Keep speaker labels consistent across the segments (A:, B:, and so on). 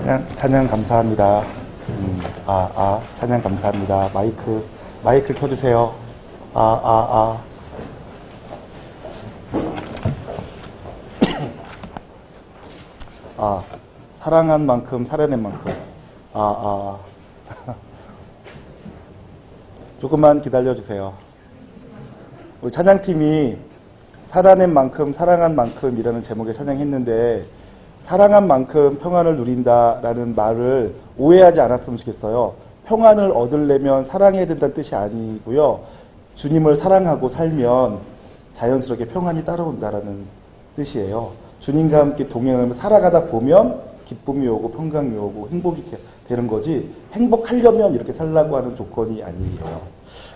A: 찬양 감사합니다. 찬양 감사합니다. 마이크 켜주세요. 사랑한 만큼 살아낸 만큼. 조금만 기다려주세요. 우리 찬양팀이 살아낸 만큼 사랑한 만큼이라는 제목의 찬양했는데, 사랑한 만큼 평안을 누린다라는 말을 오해하지 않았으면 좋겠어요. 평안을 얻으려면 사랑해야 된다는 뜻이 아니고요. 주님을 사랑하고 살면 자연스럽게 평안이 따라온다라는 뜻이에요. 주님과 함께 동행하며 살아가다 보면 기쁨이 오고 평강이 오고 행복이 되는 거지, 행복하려면 이렇게 살라고 하는 조건이 아니에요.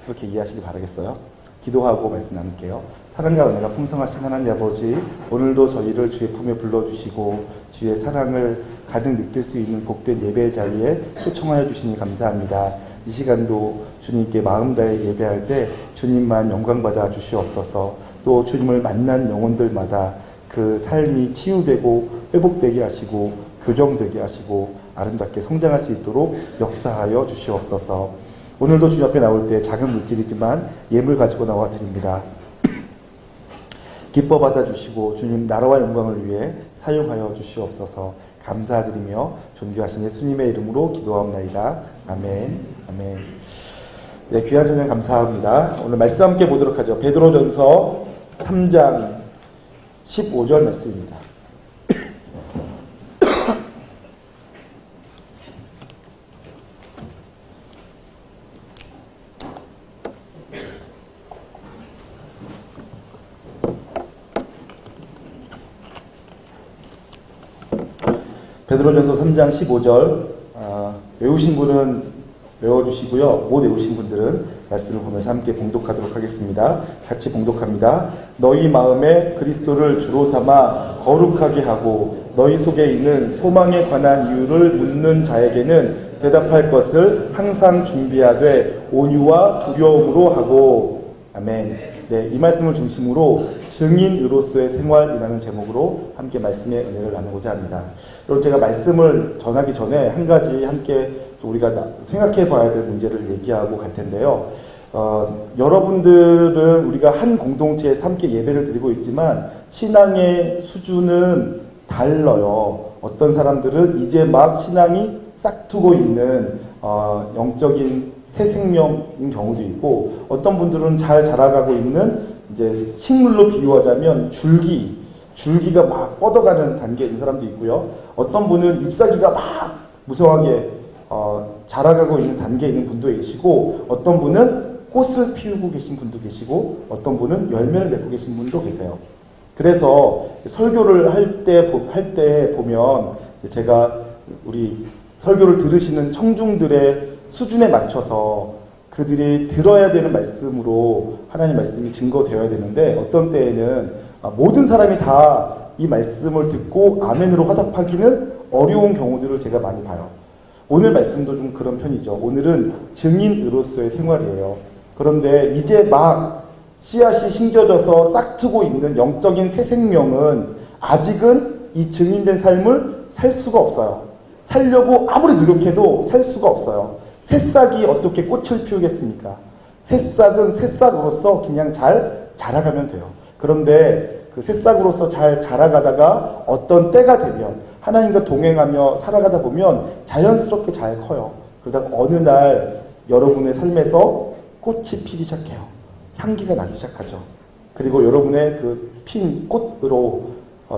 A: 그렇게 이해하시기 바라겠어요. 기도하고 말씀 나눌게요. 사랑과 은혜가 풍성하신 하나님 아버지, 오늘도 저희를 주의 품에 불러주시고 주의 사랑을 가득 느낄 수 있는 복된 예배 자리에 초청하여 주시니 감사합니다. 이 시간도 주님께 마음 다해 예배할 때 주님만 영광받아 주시옵소서. 또 주님을 만난 영혼들마다 그 삶이 치유되고 회복되게 하시고 교정되게 하시고 아름답게 성장할 수 있도록 역사하여 주시옵소서. 오늘도 주님 앞에 나올 때 작은 물질이지만 예물 가지고 나와 드립니다. 기뻐 받아주시고 주님 나라와 영광을 위해 사용하여 주시옵소서. 감사드리며 존귀하신 예수님의 이름으로 기도하옵나이다. 아멘. 아멘. 네, 귀한 찬양 감사합니다. 오늘 말씀 함께 보도록 하죠. 베드로전서 3장 15절 말씀입니다. 베드로전서 3장 15절 외우신 분은 외워주시고요. 못 외우신 분들은 말씀을 보면서 함께 봉독하도록 하겠습니다. 같이 봉독합니다. 너희 마음에 그리스도를 주로 삼아 거룩하게 하고 너희 속에 있는 소망에 관한 이유를 묻는 자에게는 대답할 것을 항상 준비하되 온유와 두려움으로 하고. 아멘. 네, 이 말씀을 중심으로 증인으로서의 생활이라는 제목으로 함께 말씀의 은혜를 나누고자 합니다. 여러분, 제가 말씀을 전하기 전에 한 가지 함께 우리가 생각해 봐야 될 문제를 얘기하고 갈 텐데요. 여러분들은 우리가 한 공동체에서 함께 예배를 드리고 있지만 신앙의 수준은 달라요. 어떤 사람들은 이제 막 신앙이 싹트고 있는 영적인 새 생명인 경우도 있고, 어떤 분들은 잘 자라가고 있는 이제 식물로 비유하자면 줄기가 막 뻗어가는 단계에 있는 사람도 있고요. 어떤 분은 잎사귀가 막 무성하게 자라가고 있는 단계에 있는 분도 계시고, 어떤 분은 꽃을 피우고 계신 분도 계시고, 어떤 분은 열매를 맺고 계신 분도 계세요. 그래서 설교를 할 때 보면 제가 우리 설교를 들으시는 청중들의 수준에 맞춰서 그들이 들어야 되는 말씀으로 하나님 말씀이 증거되어야 되는데, 어떤 때에는 모든 사람이 다 이 말씀을 듣고 아멘으로 화답하기는 어려운 경우들을 제가 많이 봐요. 오늘 말씀도 좀 그런 편이죠. 오늘은 증인으로서의 생활이에요. 그런데 이제 막 씨앗이 심겨져서 싹트고 있는 영적인 새 생명은 아직은 이 증인된 삶을 살 수가 없어요. 살려고 아무리 노력해도 살 수가 없어요. 새싹이 어떻게 꽃을 피우겠습니까? 새싹은 새싹으로서 그냥 잘 자라가면 돼요. 그런데 그 새싹으로서 잘 자라가다가 어떤 때가 되면 하나님과 동행하며 살아가다 보면 자연스럽게 잘 커요. 그러다가 어느 날 여러분의 삶에서 꽃이 피기 시작해요. 향기가 나기 시작하죠. 그리고 여러분의 그 핀 꽃으로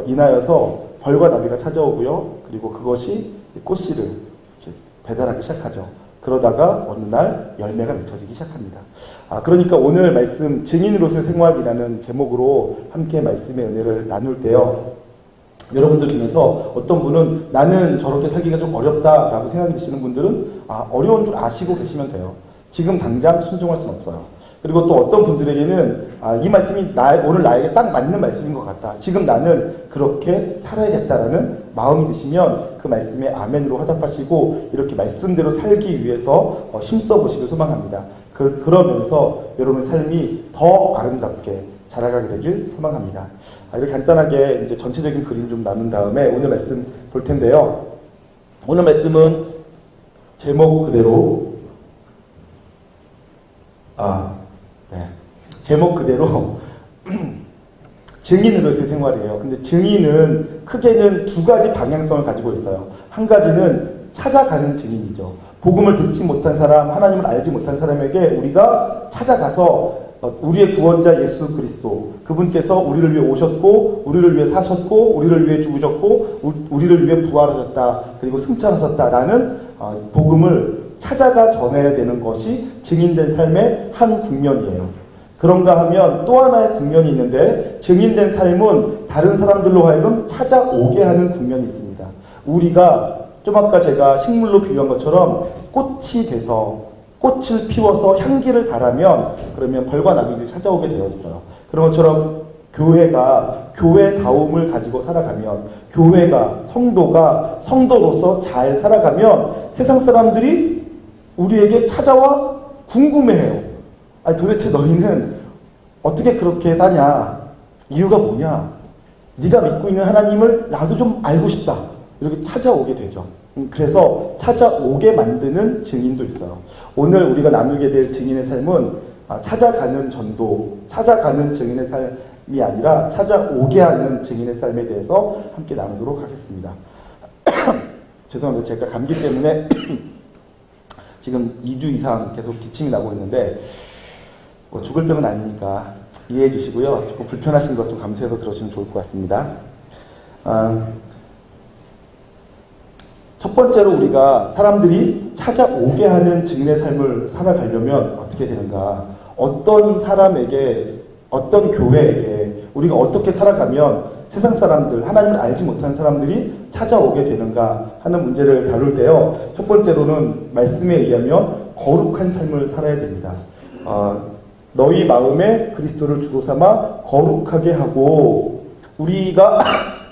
A: 인하여서 벌과 나비가 찾아오고요. 그리고 그것이 꽃씨를 배달하기 시작하죠. 그러다가 어느 날 열매가 맺혀지기 시작합니다. 그러니까 오늘 말씀 증인으로서의 생활이라는 제목으로 함께 말씀의 은혜를 나눌 때요, 여러분들 중에서 어떤 분은 나는 저렇게 살기가 좀 어렵다라고 생각이 드시는 분들은 어려운 줄 아시고 계시면 돼요. 지금 당장 순종할 수는 없어요. 그리고 또 어떤 분들에게는 이 말씀이 오늘 나에게 딱 맞는 말씀인 것 같다. 지금 나는 그렇게 살아야겠다라는 마음이 드시면 그 말씀에 아멘으로 화답하시고 이렇게 말씀대로 살기 위해서 힘써 보시길 소망합니다. 그러면서 여러분의 삶이 더 아름답게 자라가게 되길 소망합니다. 이렇게 간단하게 이제 전체적인 그림 좀 나눈 다음에 오늘 말씀 볼 텐데요. 오늘 말씀은 제목 그대로 제목 그대로 증인으로서의 생활이에요. 근데 증인은 크게는 두 가지 방향성을 가지고 있어요. 한 가지는 찾아가는 증인이죠. 복음을 듣지 못한 사람, 하나님을 알지 못한 사람에게 우리가 찾아가서 우리의 구원자 예수 그리스도, 그분께서 우리를 위해 오셨고, 우리를 위해 사셨고, 우리를 위해 죽으셨고, 우리를 위해 부활하셨다, 그리고 승천하셨다라는 복음을 찾아가 전해야 되는 것이 증인된 삶의 한 국면이에요. 그런가 하면 또 하나의 국면이 있는데, 증인된 삶은 다른 사람들로 하여금 찾아오게 하는 국면이 있습니다. 우리가 좀 아까 제가 식물로 비유한 것처럼 꽃이 돼서 꽃을 피워서 향기를 바라면 그러면 벌과 나비들이 찾아오게 되어 있어요. 그런 것처럼 교회가 교회다움을 가지고 살아가면, 교회가 성도가 성도로서 잘 살아가면 세상 사람들이 우리에게 찾아와 궁금해해요. 아니 도대체 너희는 어떻게 그렇게 사냐? 이유가 뭐냐? 네가 믿고 있는 하나님을 나도 좀 알고 싶다. 이렇게 찾아오게 되죠. 그래서 찾아오게 만드는 증인도 있어요. 오늘 우리가 나누게 될 증인의 삶은 찾아가는 전도, 찾아가는 증인의 삶이 아니라 찾아오게 하는 증인의 삶에 대해서 함께 나누도록 하겠습니다. 죄송합니다. 제가 감기 때문에 지금 2주 이상 계속 기침이 나고 있는데 죽을 병은 아니니까 이해해 주시고요. 조금 불편하신 것 좀 감수해서 들어주시면 좋을 것 같습니다. 첫 번째로 우리가 사람들이 찾아오게 하는 증인의 삶을 살아가려면 어떻게 되는가? 어떤 사람에게, 어떤 교회에게 우리가 어떻게 살아가면 세상 사람들, 하나님을 알지 못하는 사람들이 찾아오게 되는가 하는 문제를 다룰 때요. 첫 번째로는 말씀에 의하면 거룩한 삶을 살아야 됩니다. 너희 마음에 그리스도를 주로 삼아 거룩하게 하고, 우리가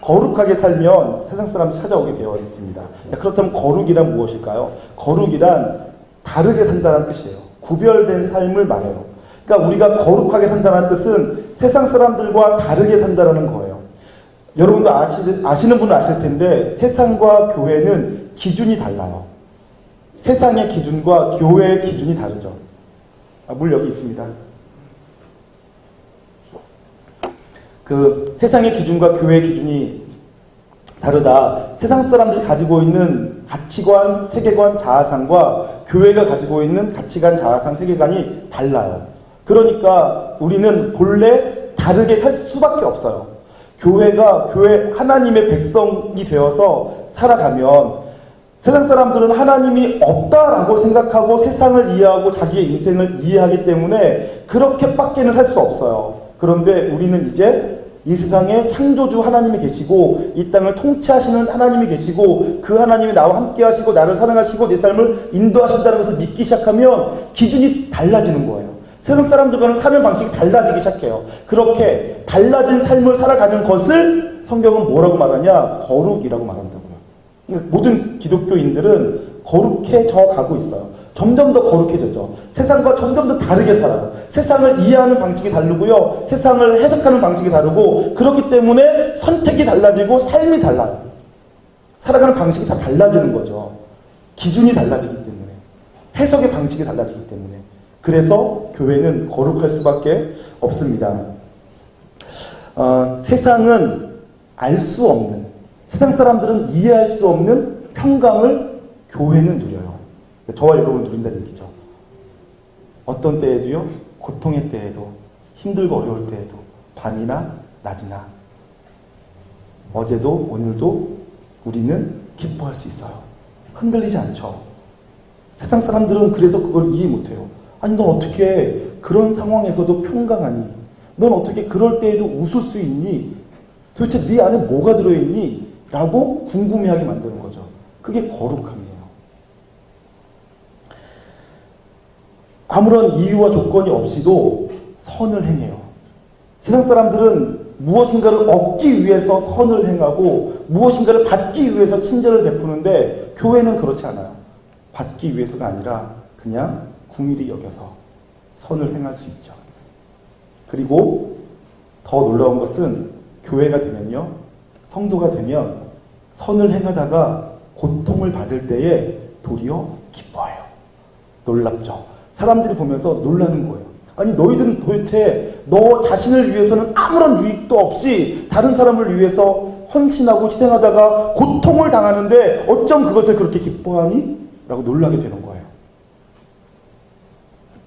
A: 거룩하게 살면 세상 사람이 찾아오게 되어 있습니다. 자, 그렇다면 거룩이란 무엇일까요? 거룩이란 다르게 산다는 뜻이에요. 구별된 삶을 말해요. 그러니까 우리가 거룩하게 산다는 뜻은 세상 사람들과 다르게 산다는 거예요. 여러분도 아시는 분은 아실 텐데 세상과 교회는 기준이 달라요. 세상의 기준과 교회의 기준이 다르죠. 물 여기 있습니다. 그 세상의 기준과 교회의 기준이 다르다. 세상 사람들이 가지고 있는 가치관, 세계관, 자아상과 교회가 가지고 있는 가치관, 자아상, 세계관이 달라요. 그러니까 우리는 본래 다르게 살 수밖에 없어요. 교회가 하나님의 백성이 되어서 살아가면 세상 사람들은 하나님이 없다라고 생각하고 세상을 이해하고 자기의 인생을 이해하기 때문에 그렇게밖에는 살 수 없어요. 그런데 우리는 이제 이 세상에 창조주 하나님이 계시고 이 땅을 통치하시는 하나님이 계시고 그 하나님이 나와 함께 하시고 나를 사랑하시고 내 삶을 인도하신다는 것을 믿기 시작하면 기준이 달라지는 거예요. 세상 사람들과는 사는 방식이 달라지기 시작해요. 그렇게 달라진 삶을 살아가는 것을 성경은 뭐라고 말하냐? 거룩이라고 말한다고요. 모든 기독교인들은 거룩해져 가고 있어요. 점점 더 거룩해져죠. 세상과 점점 더 다르게 살아요. 세상을 이해하는 방식이 다르고요. 세상을 해석하는 방식이 다르고, 그렇기 때문에 선택이 달라지고 삶이 달라요. 살아가는 방식이 다 달라지는 거죠. 기준이 달라지기 때문에. 해석의 방식이 달라지기 때문에. 그래서 교회는 거룩할 수밖에 없습니다. 세상은 알 수 없는, 세상 사람들은 이해할 수 없는 평강을 교회는 누려요. 저와 여러분 누린다는 얘기죠. 어떤 때에도요, 고통의 때에도, 힘들고 어려울 때에도, 밤이나 낮이나, 어제도 오늘도 우리는 기뻐할 수 있어요. 흔들리지 않죠. 세상 사람들은 그래서 그걸 이해 못해요. 아니, 넌 어떻게 그런 상황에서도 평강하니? 넌 어떻게 그럴 때에도 웃을 수 있니? 도대체 네 안에 뭐가 들어있니? 라고 궁금해하게 만드는 거죠. 그게 거룩함이에요. 아무런 이유와 조건이 없이도 선을 행해요. 세상 사람들은 무엇인가를 얻기 위해서 선을 행하고 무엇인가를 받기 위해서 친절을 베푸는데 교회는 그렇지 않아요. 받기 위해서가 아니라 그냥 궁일이 여겨서 선을 행할 수 있죠. 그리고 더 놀라운 것은 교회가 되면요, 성도가 되면 선을 행하다가 고통을 받을 때에 도리어 기뻐해요. 놀랍죠? 사람들이 보면서 놀라는 거예요. 아니 너희들은 도대체 너 자신을 위해서는 아무런 유익도 없이 다른 사람을 위해서 헌신하고 희생하다가 고통을 당하는데 어쩜 그것을 그렇게 기뻐하니? 라고 놀라게 되는 거예요.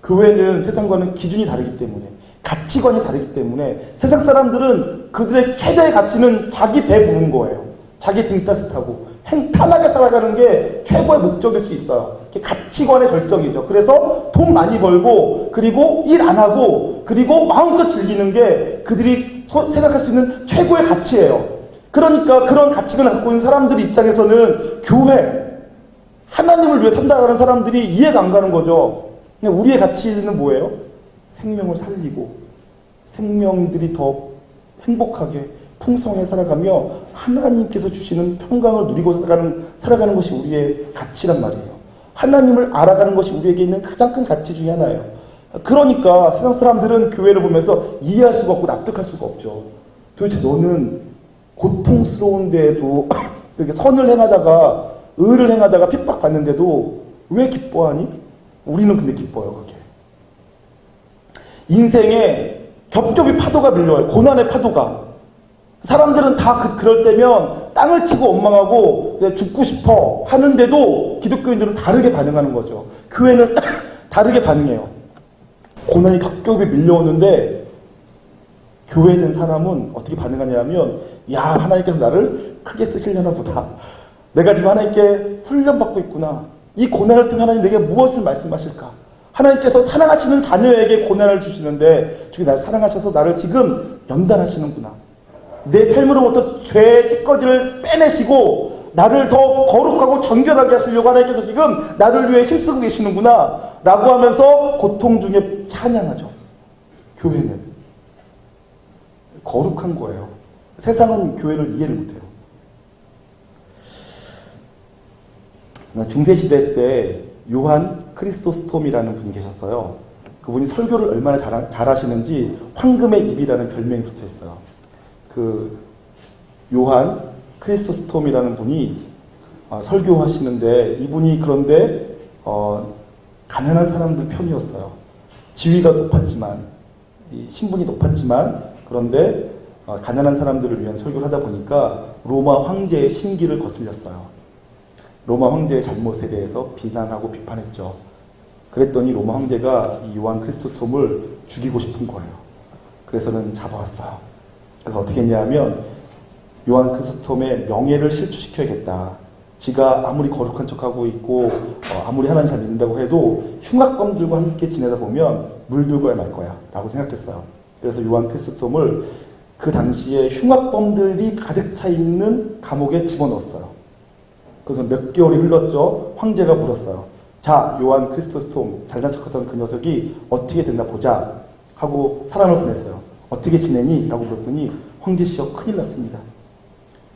A: 교회는 세상과는 기준이 다르기 때문에, 가치관이 다르기 때문에 세상 사람들은 그들의 최대의 가치는 자기 배 부른 거예요. 자기 등 따뜻하고 편하게 살아가는 게 최고의 목적일 수 있어요. 가치관의 절정이죠. 그래서 돈 많이 벌고 그리고 일 안 하고 그리고 마음껏 즐기는 게 그들이 생각할 수 있는 최고의 가치예요. 그러니까 그런 가치관을 갖고 있는 사람들 입장에서는 교회, 하나님을 위해 산다는 사람들이 이해가 안 가는 거죠. 그냥 우리의 가치는 뭐예요? 생명을 살리고 생명들이 더 행복하게 풍성하게 살아가며 하나님께서 주시는 평강을 누리고 살아가는 것이 우리의 가치란 말이에요. 하나님을 알아가는 것이 우리에게 있는 가장 큰 가치 중에 하나예요. 그러니까 세상 사람들은 교회를 보면서 이해할 수가 없고 납득할 수가 없죠. 도대체 너는 고통스러운데도 이렇게 선을 행하다가 의를 행하다가 핍박받는데도 왜 기뻐하니? 우리는 근데 기뻐요. 그게 인생에 겹겹이 파도가 밀려요. 고난의 파도가. 사람들은 다 그럴 때면 땅을 치고 원망하고 죽고 싶어 하는데도 기독교인들은 다르게 반응하는 거죠. 교회는 다르게 반응해요. 고난이 겹겹이 밀려오는데 교회에 된 사람은 어떻게 반응하냐면, 야, 하나님께서 나를 크게 쓰시려나 보다. 내가 지금 하나님께 훈련받고 있구나. 이 고난을 통해 하나님 내게 무엇을 말씀하실까? 하나님께서 사랑하시는 자녀에게 고난을 주시는데 주님 나를 사랑하셔서 나를 지금 연단하시는구나. 내 삶으로부터 죄의 찌꺼기를 빼내시고 나를 더 거룩하고 정결하게 하시려고 하나님께서 지금 나를 위해 힘쓰고 계시는구나 라고 하면서 고통 중에 찬양하죠. 교회는 거룩한 거예요. 세상은 교회를 이해를 못해요. 중세시대 때 요한 크리스토스톰이라는 분이 계셨어요. 그분이 설교를 얼마나 잘하시는지 황금의 입이라는 별명이 붙어있어요. 그 요한 크리스토스톰이라는 분이 설교하시는데 이분이 그런데 가난한 사람들 편이었어요. 지위가 높았지만 신분이 높았지만 그런데 가난한 사람들을 위한 설교를 하다 보니까 로마 황제의 심기를 거슬렸어요. 로마 황제의 잘못에 대해서 비난하고 비판했죠. 그랬더니 로마 황제가 이 요한 크리스토톰을 죽이고 싶은 거예요. 그래서는 잡아왔어요. 그래서 어떻게 했냐면 요한 크리스토톰의 명예를 실추시켜야겠다. 지가 아무리 거룩한 척하고 있고 아무리 하나님 잘 믿는다고 해도 흉악범들과 함께 지내다 보면 물들고야 말 거야 라고 생각했어요. 그래서 요한 크리스토톰을 그 당시에 흉악범들이 가득 차 있는 감옥에 집어넣었어요. 그래서 몇 개월이 흘렀죠. 황제가 물었어요. 자, 요한 크리스토스톰 잘난 척하던 그 녀석이 어떻게 됐나 보자 하고 사람을 보냈어요. 어떻게 지내니? 라고 물었더니 황제시여 큰일 났습니다.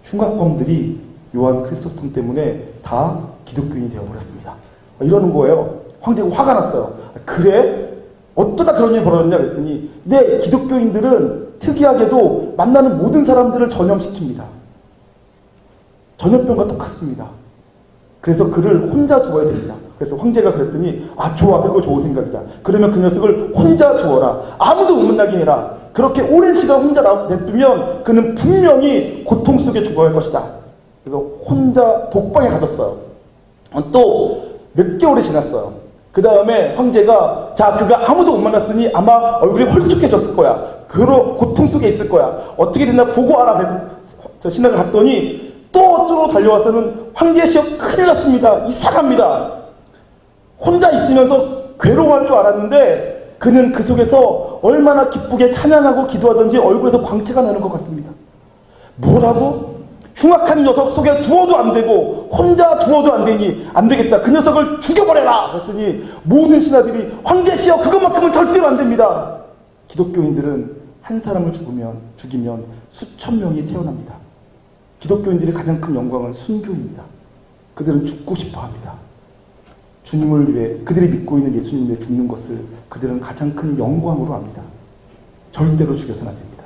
A: 흉악범들이 요한 크리스토스톰 때문에 다 기독교인이 되어버렸습니다. 이러는 거예요. 황제가 화가 났어요. 그래? 어쩌다 그런 일이 벌어졌냐 그랬더니 네, 기독교인들은 특이하게도 만나는 모든 사람들을 전염시킵니다. 전염병과 똑같습니다. 그래서 그를 혼자 두어야 됩니다. 그래서 황제가 그랬더니 아 좋아, 그거 좋은 생각이다. 그러면 그 녀석을 혼자 두어라. 아무도 못 만나게 해라. 그렇게 오랜 시간 혼자 냅두면 그는 분명히 고통 속에 죽어갈 것이다. 그래서 혼자 독방에 가뒀어요. 또 몇 개월이 지났어요. 그 다음에 황제가 자, 그가 아무도 못 만났으니 아마 얼굴이 홀쭉해졌을 거야. 고통 속에 있을 거야. 어떻게 됐나 보고 와라. 그래서 저 신하가 갔더니 또 쪽으로 달려와서는 황제시여 큰일 났습니다. 이상합니다. 혼자 있으면서 괴로워할 줄 알았는데 그는 그 속에서 얼마나 기쁘게 찬양하고 기도하던지 얼굴에서 광채가 나는 것 같습니다. 뭐라고? 흉악한 녀석 속에 두어도 안 되고 혼자 두어도 안 되니 안 되겠다. 그 녀석을 죽여버려라. 그랬더니 모든 신하들이 황제시여 그것만큼은 절대로 안 됩니다. 기독교인들은 한 사람을 죽이면 수천 명이 태어납니다. 기독교인들의 가장 큰 영광은 순교입니다. 그들은 죽고 싶어 합니다. 주님을 위해 그들이 믿고 있는 예수님을 위해 죽는 것을 그들은 가장 큰 영광으로 합니다. 절대로 죽여서는 안 됩니다.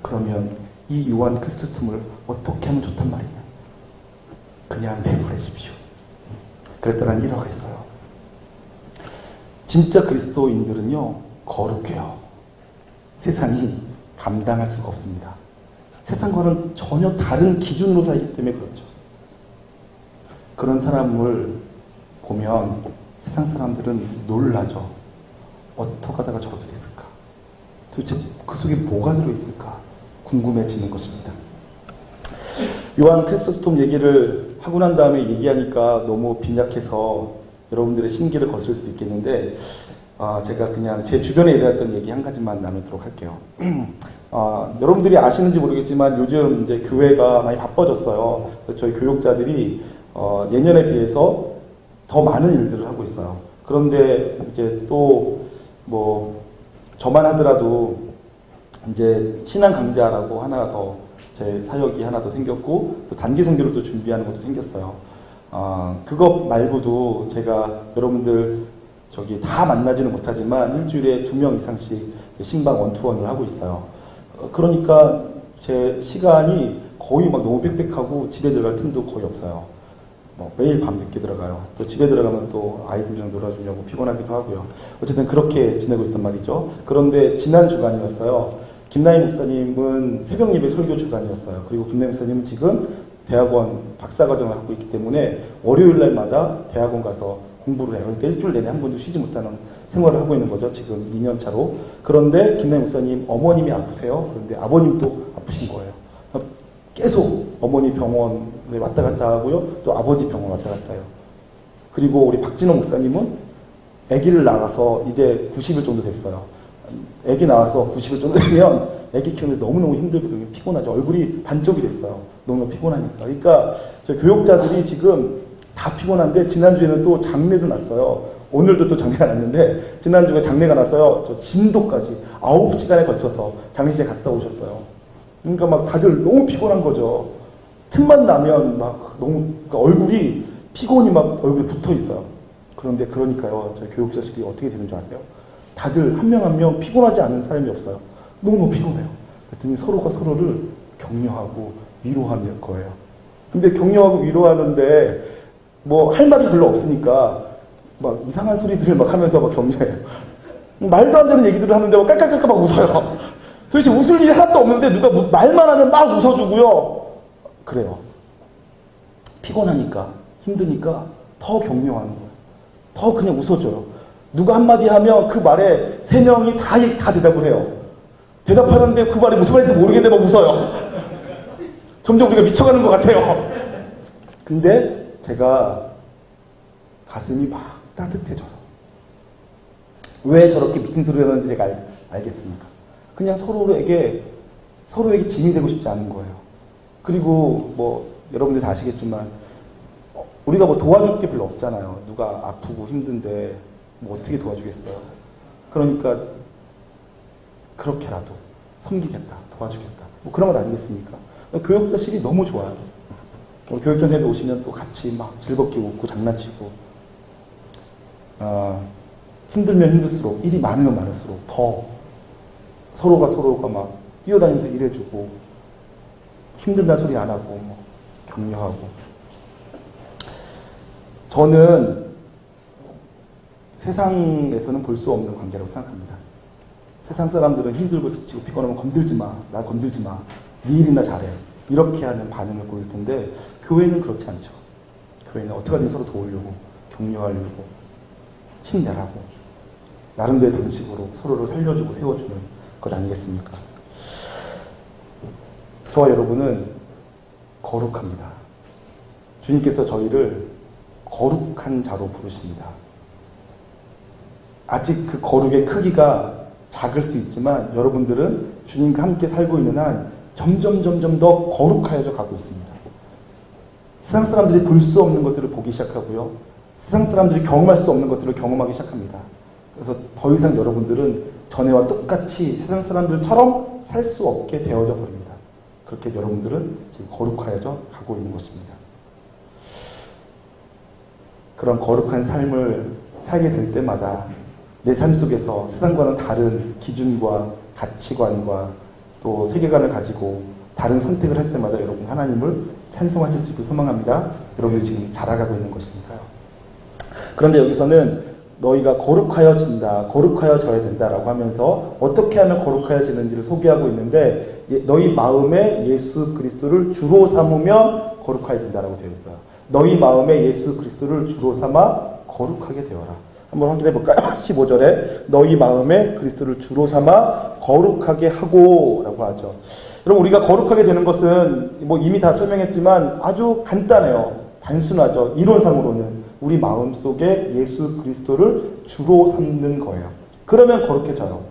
A: 그러면 이 요한 크리스토스톰을 어떻게 하면 좋단 말이냐? 그냥 내버려 하십시오. 그랬더니 일화가 있어요. 진짜 그리스도인들은요, 거룩해요. 세상이 감당할 수가 없습니다. 세상과는 전혀 다른 기준으로 살기 때문에 그렇죠. 그런 사람을 보면 세상 사람들은 놀라죠. 어떻게 하다가 저렇게 됐을까? 도대체 그 속에 뭐가 들어있을까? 궁금해지는 것입니다. 요한 크리스토스톰 얘기를 하고 난 다음에 얘기하니까 너무 빈약해서 여러분들의 심기를 거스를 수도 있겠는데, 제가 그냥 제 주변에 일어났던 얘기 한 가지만 나누도록 할게요. 여러분들이 아시는지 모르겠지만 요즘 이제 교회가 많이 바빠졌어요. 그래서 저희 교육자들이 예년에 비해서 더 많은 일들을 하고 있어요. 그런데 이제 또 뭐 저만 하더라도 이제 신앙 강좌라고 하나 더 제 사역이 하나 더 생겼고, 또 단기 선교를 또 준비하는 것도 생겼어요. 그것 말고도 제가 여러분들 저기 다 만나지는 못하지만 일주일에 2명 이상씩 신방 원투원을 하고 있어요. 그러니까 제 시간이 거의 막 너무 빽빽하고 집에 들어갈 틈도 거의 없어요. 매일 밤 늦게 들어가요. 또 집에 들어가면 또 아이들이랑 놀아주려고 피곤하기도 하고요. 어쨌든 그렇게 지내고 있단 말이죠. 그런데 지난 주간이었어요. 김나희 목사님은 새벽 예배 설교 주간이었어요. 그리고 김나희 목사님은 지금 대학원 박사과정을 하고 있기 때문에 월요일 날마다 대학원 가서 공부를 해요. 그러니까 일주일 내내 한 번도 쉬지 못하는 생활을 하고 있는 거죠. 지금 2년 차로. 그런데 김나희 목사님 어머님이 아프세요. 그런데 아버님도 아프신 거예요. 계속 어머니 병원에 왔다 갔다 하고요. 또 아버지 병원 왔다 갔다 해요. 그리고 우리 박진호 목사님은 아기를 낳아서 이제 90일 정도 됐어요. 아기 낳아서 90일 정도 되면 아기 키우는데 너무너무 힘들거든요. 피곤하죠. 얼굴이 반쪽이 됐어요. 너무 피곤하니까. 그러니까 저희 교육자들이 지금 다 피곤한데, 지난주에는 또 장례도 났어요. 오늘도 또 장례가 났는데, 지난주에 장례가 나서요. 저 진도까지 9시간에 걸쳐서 장례식에 갔다 오셨어요. 그러니까 막 다들 너무 피곤한 거죠. 틈만 나면 막 너무, 그러니까 얼굴이, 피곤이 막 얼굴에 붙어 있어요. 그런데 그러니까요, 저희 교육자들이 어떻게 되는 줄 아세요? 다들 한 명 한 명 피곤하지 않은 사람이 없어요. 너무너무 피곤해요. 그랬더니 서로가 서로를 격려하고 위로하는 거예요. 근데 격려하고 위로하는데 뭐 할 말이 별로 없으니까 막 이상한 소리들을 막 하면서 막 격려해요. 말도 안 되는 얘기들을 하는데 막 깔깔깔깔 막 웃어요. 도대체 웃을 일이 하나도 없는데 누가 말만 하면 막 웃어주고요. 그래요. 피곤하니까, 힘드니까 더 격려하는 거예요. 더 그냥 웃어줘요. 누가 한마디 하면 그 말에 3명이 다 대답을 해요. 대답하는데 그 말이 무슨 말인지 모르게 되면 웃어요. 점점 우리가 미쳐가는 것 같아요. 근데 제가 가슴이 막 따뜻해져요. 왜 저렇게 미친 소리를 하는지 제가 알겠습니까? 그냥 서로에게 짐이 되고 싶지 않은 거예요. 그리고 뭐 여러분들 다 아시겠지만 우리가 뭐 도와줄 게 별로 없잖아요. 누가 아프고 힘든데 뭐 어떻게 도와주겠어요. 그러니까 그렇게라도 섬기겠다, 도와주겠다, 뭐 그런 건 아니겠습니까? 교육자실이 너무 좋아요. 교육전 선생님도 오시면 또 같이 막 즐겁게 웃고 장난치고, 힘들면 힘들수록, 일이 많으면 많을수록 더 서로가 막 뛰어다니면서 일해주고, 힘든다는 소리 안 하고 뭐 격려하고. 저는 세상에서는 볼 수 없는 관계라고 생각합니다. 세상 사람들은 힘들고 지치고 피곤하면 건들지 마, 나 건들지 마, 네 일이나 잘해, 이렇게 하는 반응을 보일 텐데, 교회는 그렇지 않죠. 교회는 어떻게 하든 서로 도우려고, 격려하려고, 힘내라고, 나름대로 방식으로 서로를 살려주고 세워주는 것 아니겠습니까? 저와 여러분은 거룩합니다. 주님께서 저희를 거룩한 자로 부르십니다. 아직 그 거룩의 크기가 작을 수 있지만 여러분들은 주님과 함께 살고 있는 한 점점 더 거룩하여져 가고 있습니다. 세상 사람들이 볼 수 없는 것들을 보기 시작하고요. 세상 사람들이 경험할 수 없는 것들을 경험하기 시작합니다. 그래서 더 이상 여러분들은 전에와 똑같이 세상 사람들처럼 살 수 없게 되어져 버립니다. 그렇게 여러분들은 지금 거룩하여져 가고 있는 것입니다. 그런 거룩한 삶을 살게 될 때마다 내 삶 속에서 세상과는 다른 기준과 가치관과 또 세계관을 가지고 다른 선택을 할 때마다 여러분 하나님을 찬송하실 수 있고 소망합니다. 여러분이 지금 자라가고 있는 것이니까요. 그런데 여기서는 너희가 거룩하여진다, 거룩하여져야 된다라고 하면서 어떻게 하면 거룩하여지는지를 소개하고 있는데 너희 마음에 예수 그리스도를 주로 삼으면 거룩하여진다라고 되어 있어요. 너희 마음에 예수 그리스도를 주로 삼아 거룩하게 되어라. 한번 확인해 볼까요? 15절에 너희 마음에 그리스도를 주로 삼아 거룩하게 하고 라고 하죠. 여러분, 우리가 거룩하게 되는 것은 뭐 이미 다 설명했지만 아주 간단해요. 단순하죠. 이론상으로는 우리 마음속에 예수 그리스도를 주로 삼는 거예요. 그러면 거룩해져요.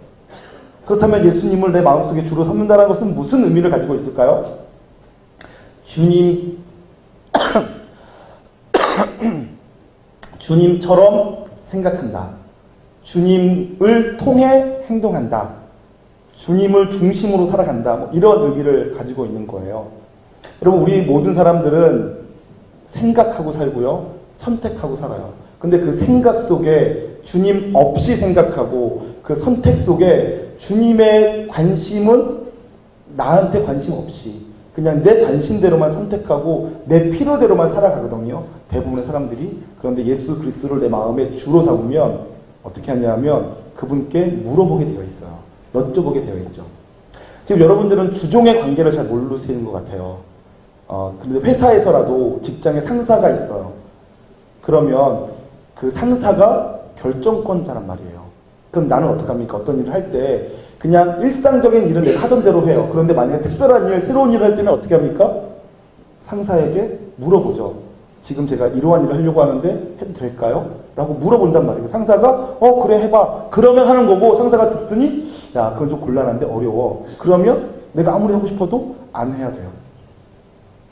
A: 그렇다면 예수님을 내 마음속에 주로 삼는다는 것은 무슨 의미를 가지고 있을까요? 주님처럼 생각한다. 주님을 통해 행동한다. 주님을 중심으로 살아간다. 뭐 이런 의미를 가지고 있는 거예요. 여러분, 우리 모든 사람들은 생각하고 살고요. 선택하고 살아요. 근데 그 생각 속에 주님 없이 생각하고 그 선택 속에 주님의 관심은 나한테 관심 없이 그냥 내 관심대로만 선택하고 내 필요대로만 살아가거든요. 대부분의 사람들이. 그런데 예수 그리스도를 내 마음에 주로 삼으면 어떻게 하냐면 그분께 물어보게 되어 있어요. 여쭤보게 되어 있죠. 지금 여러분들은 주종의 관계를 잘 모르시는 것 같아요. 그런데 회사에서라도 직장에 상사가 있어요. 그러면 그 상사가 결정권자란 말이에요. 그럼 나는 어떡합니까? 어떤 일을 할 때 그냥 일상적인 일은 내가 하던 대로 해요. 그런데 만약에 특별한 일, 새로운 일을 할 때는 어떻게 합니까? 상사에게 물어보죠. 지금 제가 이러한 일을 하려고 하는데 해도 될까요? 라고 물어본단 말이에요. 상사가 그래 해봐. 그러면 하는 거고 상사가 듣더니 야 그건 좀 곤란한데 어려워. 그러면 내가 아무리 하고 싶어도 안 해야 돼요.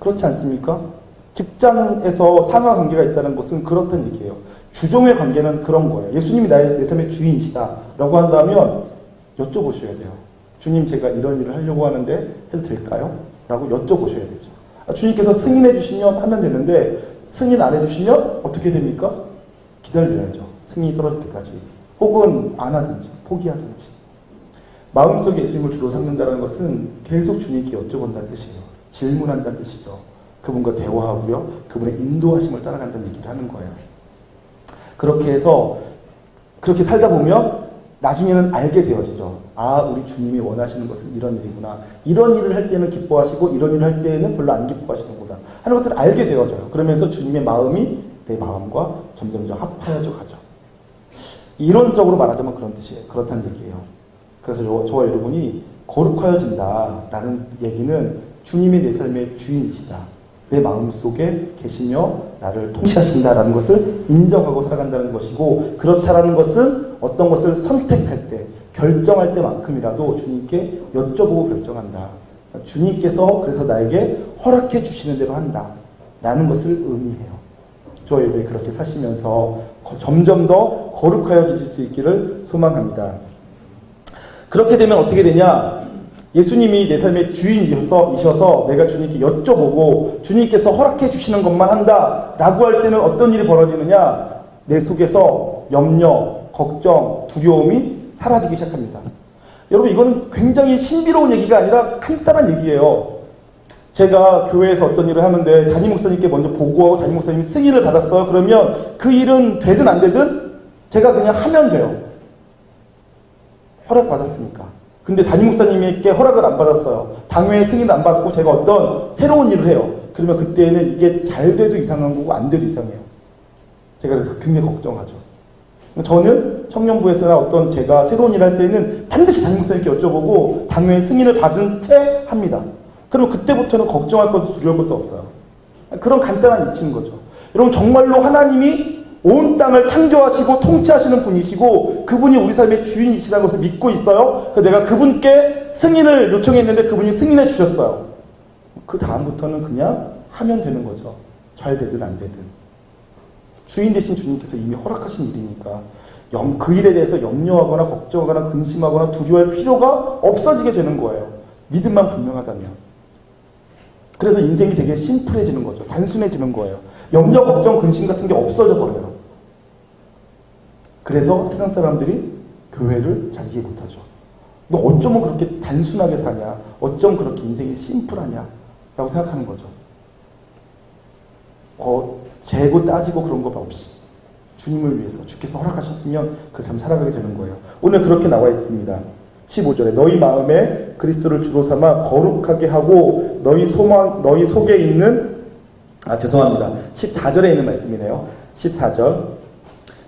A: 그렇지 않습니까? 직장에서 상하 관계가 있다는 것은 그렇다는 얘기예요. 주종의 관계는 그런 거예요. 예수님이 내 삶의 주인이시다 라고 한다면 여쭤보셔야 돼요. 주님, 제가 이런 일을 하려고 하는데 해도 될까요? 라고 여쭤보셔야 되죠. 주님께서 승인해 주시면 하면 되는데 승인 안 해주시면 어떻게 됩니까? 기다려야죠. 승인이 떨어질 때까지. 혹은 안 하든지 포기하든지. 마음속에 예수님을 주로 삼는다는 것은 계속 주님께 여쭤본다는 뜻이에요. 질문한다는 뜻이죠. 그분과 대화하고요. 그분의 인도하심을 따라간다는 얘기를 하는 거예요. 그렇게 해서 그렇게 살다 보면 나중에는 알게 되어지죠. 아, 우리 주님이 원하시는 것은 이런 일이구나. 이런 일을 할 때는 기뻐하시고 이런 일을 할 때는 별로 안 기뻐하시는구나 하는 것들을 알게 되어져요. 그러면서 주님의 마음이 내 마음과 점점점 합하여져 가죠. 이론적으로 말하자면 그런 뜻이에요. 그렇다는 얘기예요. 그래서 저와 여러분이 거룩하여진다라는 얘기는 주님이 내 삶의 주인이시다. 내 마음속에 계시며 나를 통치하신다라는 것을 인정하고 살아간다는 것이고, 그렇다라는 것은 어떤 것을 선택할 때, 결정할 때만큼이라도 주님께 여쭤보고 결정한다. 주님께서 그래서 나에게 허락해 주시는 대로 한다 라는 것을 의미해요. 저와 여러분이 그렇게 사시면서 점점 더 거룩하여질 수 있기를 소망합니다. 그렇게 되면 어떻게 되냐? 예수님이 내 삶의 주인이셔서 내가 주님께 여쭤보고 주님께서 허락해 주시는 것만 한다 라고 할 때는 어떤 일이 벌어지느냐? 내 속에서 염려, 걱정, 두려움이 사라지기 시작합니다. 여러분, 이거는 굉장히 신비로운 얘기가 아니라 간단한 얘기예요. 제가 교회에서 어떤 일을 하는데 담임 목사님께 먼저 보고하고 담임 목사님이 승인을 받았어요. 그러면 그 일은 되든 안 되든 제가 그냥 하면 돼요. 허락받았으니까. 근데 담임 목사님께 허락을 안 받았어요. 당회에 승인을 안 받고 제가 어떤 새로운 일을 해요. 그러면 그때는 이게 잘 돼도 이상한 거고 안 돼도 이상해요. 제가 그래서 굉장히 걱정하죠. 저는 청년부에서나 어떤 제가 새로운 일을 할 때는 반드시 담임 목사님께 여쭤보고 당회에 승인을 받은 채 합니다. 그러면 그때부터는 걱정할 것도 두려울 것도 없어요. 그런 간단한 이치인 거죠. 여러분, 정말로 하나님이 온 땅을 창조하시고 통치하시는 분이시고 그분이 우리 삶의 주인이시라는 것을 믿고 있어요. 그래서 내가 그분께 승인을 요청했는데 그분이 승인해 주셨어요. 그 다음부터는 그냥 하면 되는 거죠. 잘 되든 안 되든. 주인 되신 주님께서 이미 허락하신 일이니까 그 일에 대해서 염려하거나 걱정하거나 근심하거나 두려워할 필요가 없어지게 되는 거예요. 믿음만 분명하다면. 그래서 인생이 되게 심플해지는 거죠. 단순해지는 거예요. 염려, 걱정, 근심 같은 게 없어져 버려요. 그래서 세상 사람들이 교회를 잘 이해 못하죠. 너 어쩌면 그렇게 단순하게 사냐? 어쩜 그렇게 인생이 심플하냐? 라고 생각하는 거죠. 재고 따지고 그런 것 없이 주님을 위해서 주께서 허락하셨으면 그 삶 살아가게 되는 거예요. 오늘 그렇게 나와 있습니다. 15절에 너희 마음에 그리스도를 주로 삼아 거룩하게 하고 너희 속에 있는 14절에 있는 말씀이네요. 14절.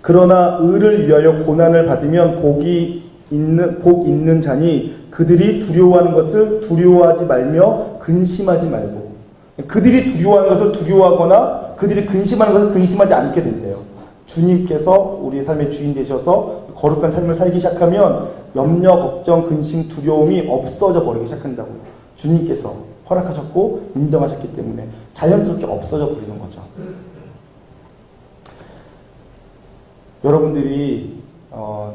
A: 그러나 의를 위하여 고난을 받으면 복 있는 자니 그들이 두려워하는 것을 두려워하지 말며 근심하지 말고. 그들이 두려워하는 것을 두려워하거나 그들이 근심하는 것을 근심하지 않게 된대요. 주님께서 우리 삶의 주인 되셔서 거룩한 삶을 살기 시작하면 염려, 걱정, 근심, 두려움이 없어져 버리기 시작한다고요. 주님께서 허락하셨고 인정하셨기 때문에 자연스럽게 없어져 버리는 거죠. 여러분들이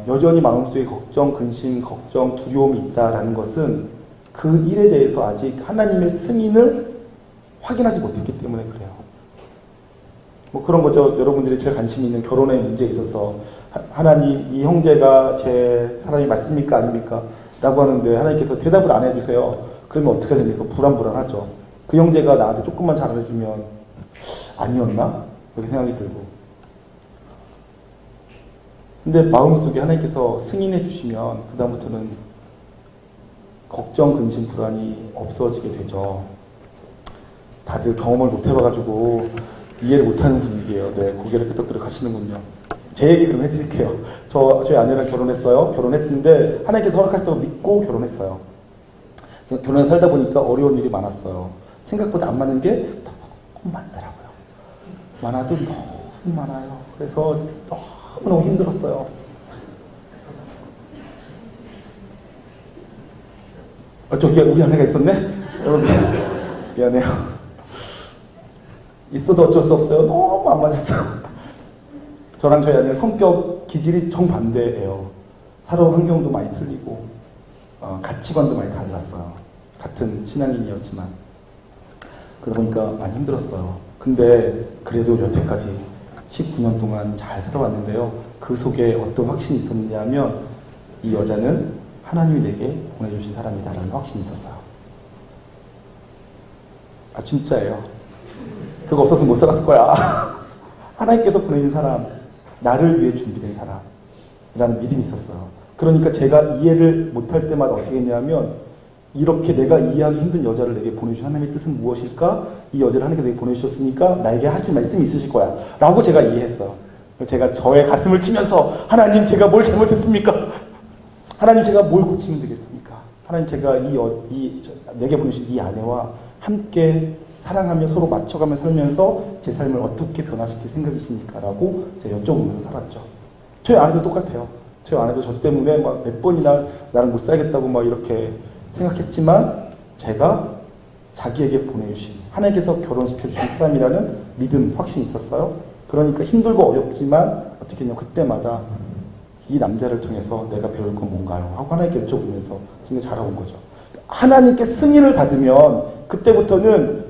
A: 여전히 마음속에 걱정, 근심, 걱정, 두려움이 있다라는 것은 그 일에 대해서 아직 하나님의 승인을 확인하지 못했기 때문에 그래요. 뭐 그런 거죠. 여러분들이 제일 관심 있는 결혼의 문제에 있어서 하나님, 이 형제가 제 사람이 맞습니까? 아닙니까? 라고 하는데 하나님께서 대답을 안 해주세요. 그러면 어떻게 됩니까? 불안하죠. 그 형제가 나한테 조금만 잘해주면 아니었나? 이렇게 생각이 들고. 근데 마음속에 하나님께서 승인해 주시면 그 다음부터는 걱정, 근심, 불안이 없어지게 되죠. 다들 경험을 못 해봐가지고 이해를 못하는 분위기예요. 네, 고개를 끄덕끄덕 하시는군요. 제 얘기 그럼 해드릴게요. 저희 아내랑 결혼했어요. 결혼했는데 하나님께서 허락하셨다고 믿고 결혼했어요. 결혼을 살다 보니까 어려운 일이 많았어요. 생각보다 안 맞는 게 너무 많더라고요. 많아도 너무 많아요. 그래서 너무 힘들었어요. 저기 우리 아내가 있었네? 여러분 미안해요. 있어도 어쩔 수 없어요. 너무 안 맞았어요. 저랑 저희 아내는 성격 기질이 정반대예요. 살아온 환경도 많이 틀리고 가치관도 많이 달랐어요. 같은 신앙인이었지만 그러다 보니까 많이 힘들었어요. 근데 그래도 여태까지 19년 동안 잘 살아왔는데요. 그 속에 어떤 확신이 있었냐면 이 여자는 하나님이 내게 보내주신 사람이다라는 확신이 있었어요. 진짜예요. 그거 없었으면 못 살았을 거야. 하나님께서 보내준 사람, 나를 위해 준비된 사람이라는 믿음이 있었어요. 그러니까 제가 이해를 못할 때마다 어떻게 했냐면 이렇게 내가 이해하기 힘든 여자를 내게 보내주신 하나님의 뜻은 무엇일까? 이 여자를 하나님께 내게 보내주셨으니까 나에게 하실 말씀이 있으실 거야 라고 제가 이해했어요. 제가 저의 가슴을 치면서 하나님 제가 뭘 잘못했습니까? 하나님 제가 뭘 고치면 되겠습니까? 하나님 제가 내게 보내주신 이 아내와 함께 사랑하며 서로 맞춰가며 살면서 제 삶을 어떻게 변화시킬 생각이십니까? 라고 제가 여쭤보면서 살았죠. 저희 아내도 똑같아요. 저희 아내도 저 때문에 막 몇 번이나 나랑 못 살겠다고 막 이렇게 생각했지만 제가 자기에게 보내주신 하나님께서 결혼시켜주신 사람이라는 믿음, 확신이 있었어요. 그러니까 힘들고 어렵지만 어떻게 했냐면 그때마다 이 남자를 통해서 내가 배울 건 뭔가요? 하고 하나님께 여쭤보면서 지금 자라온 거죠. 하나님께 승인을 받으면 그때부터는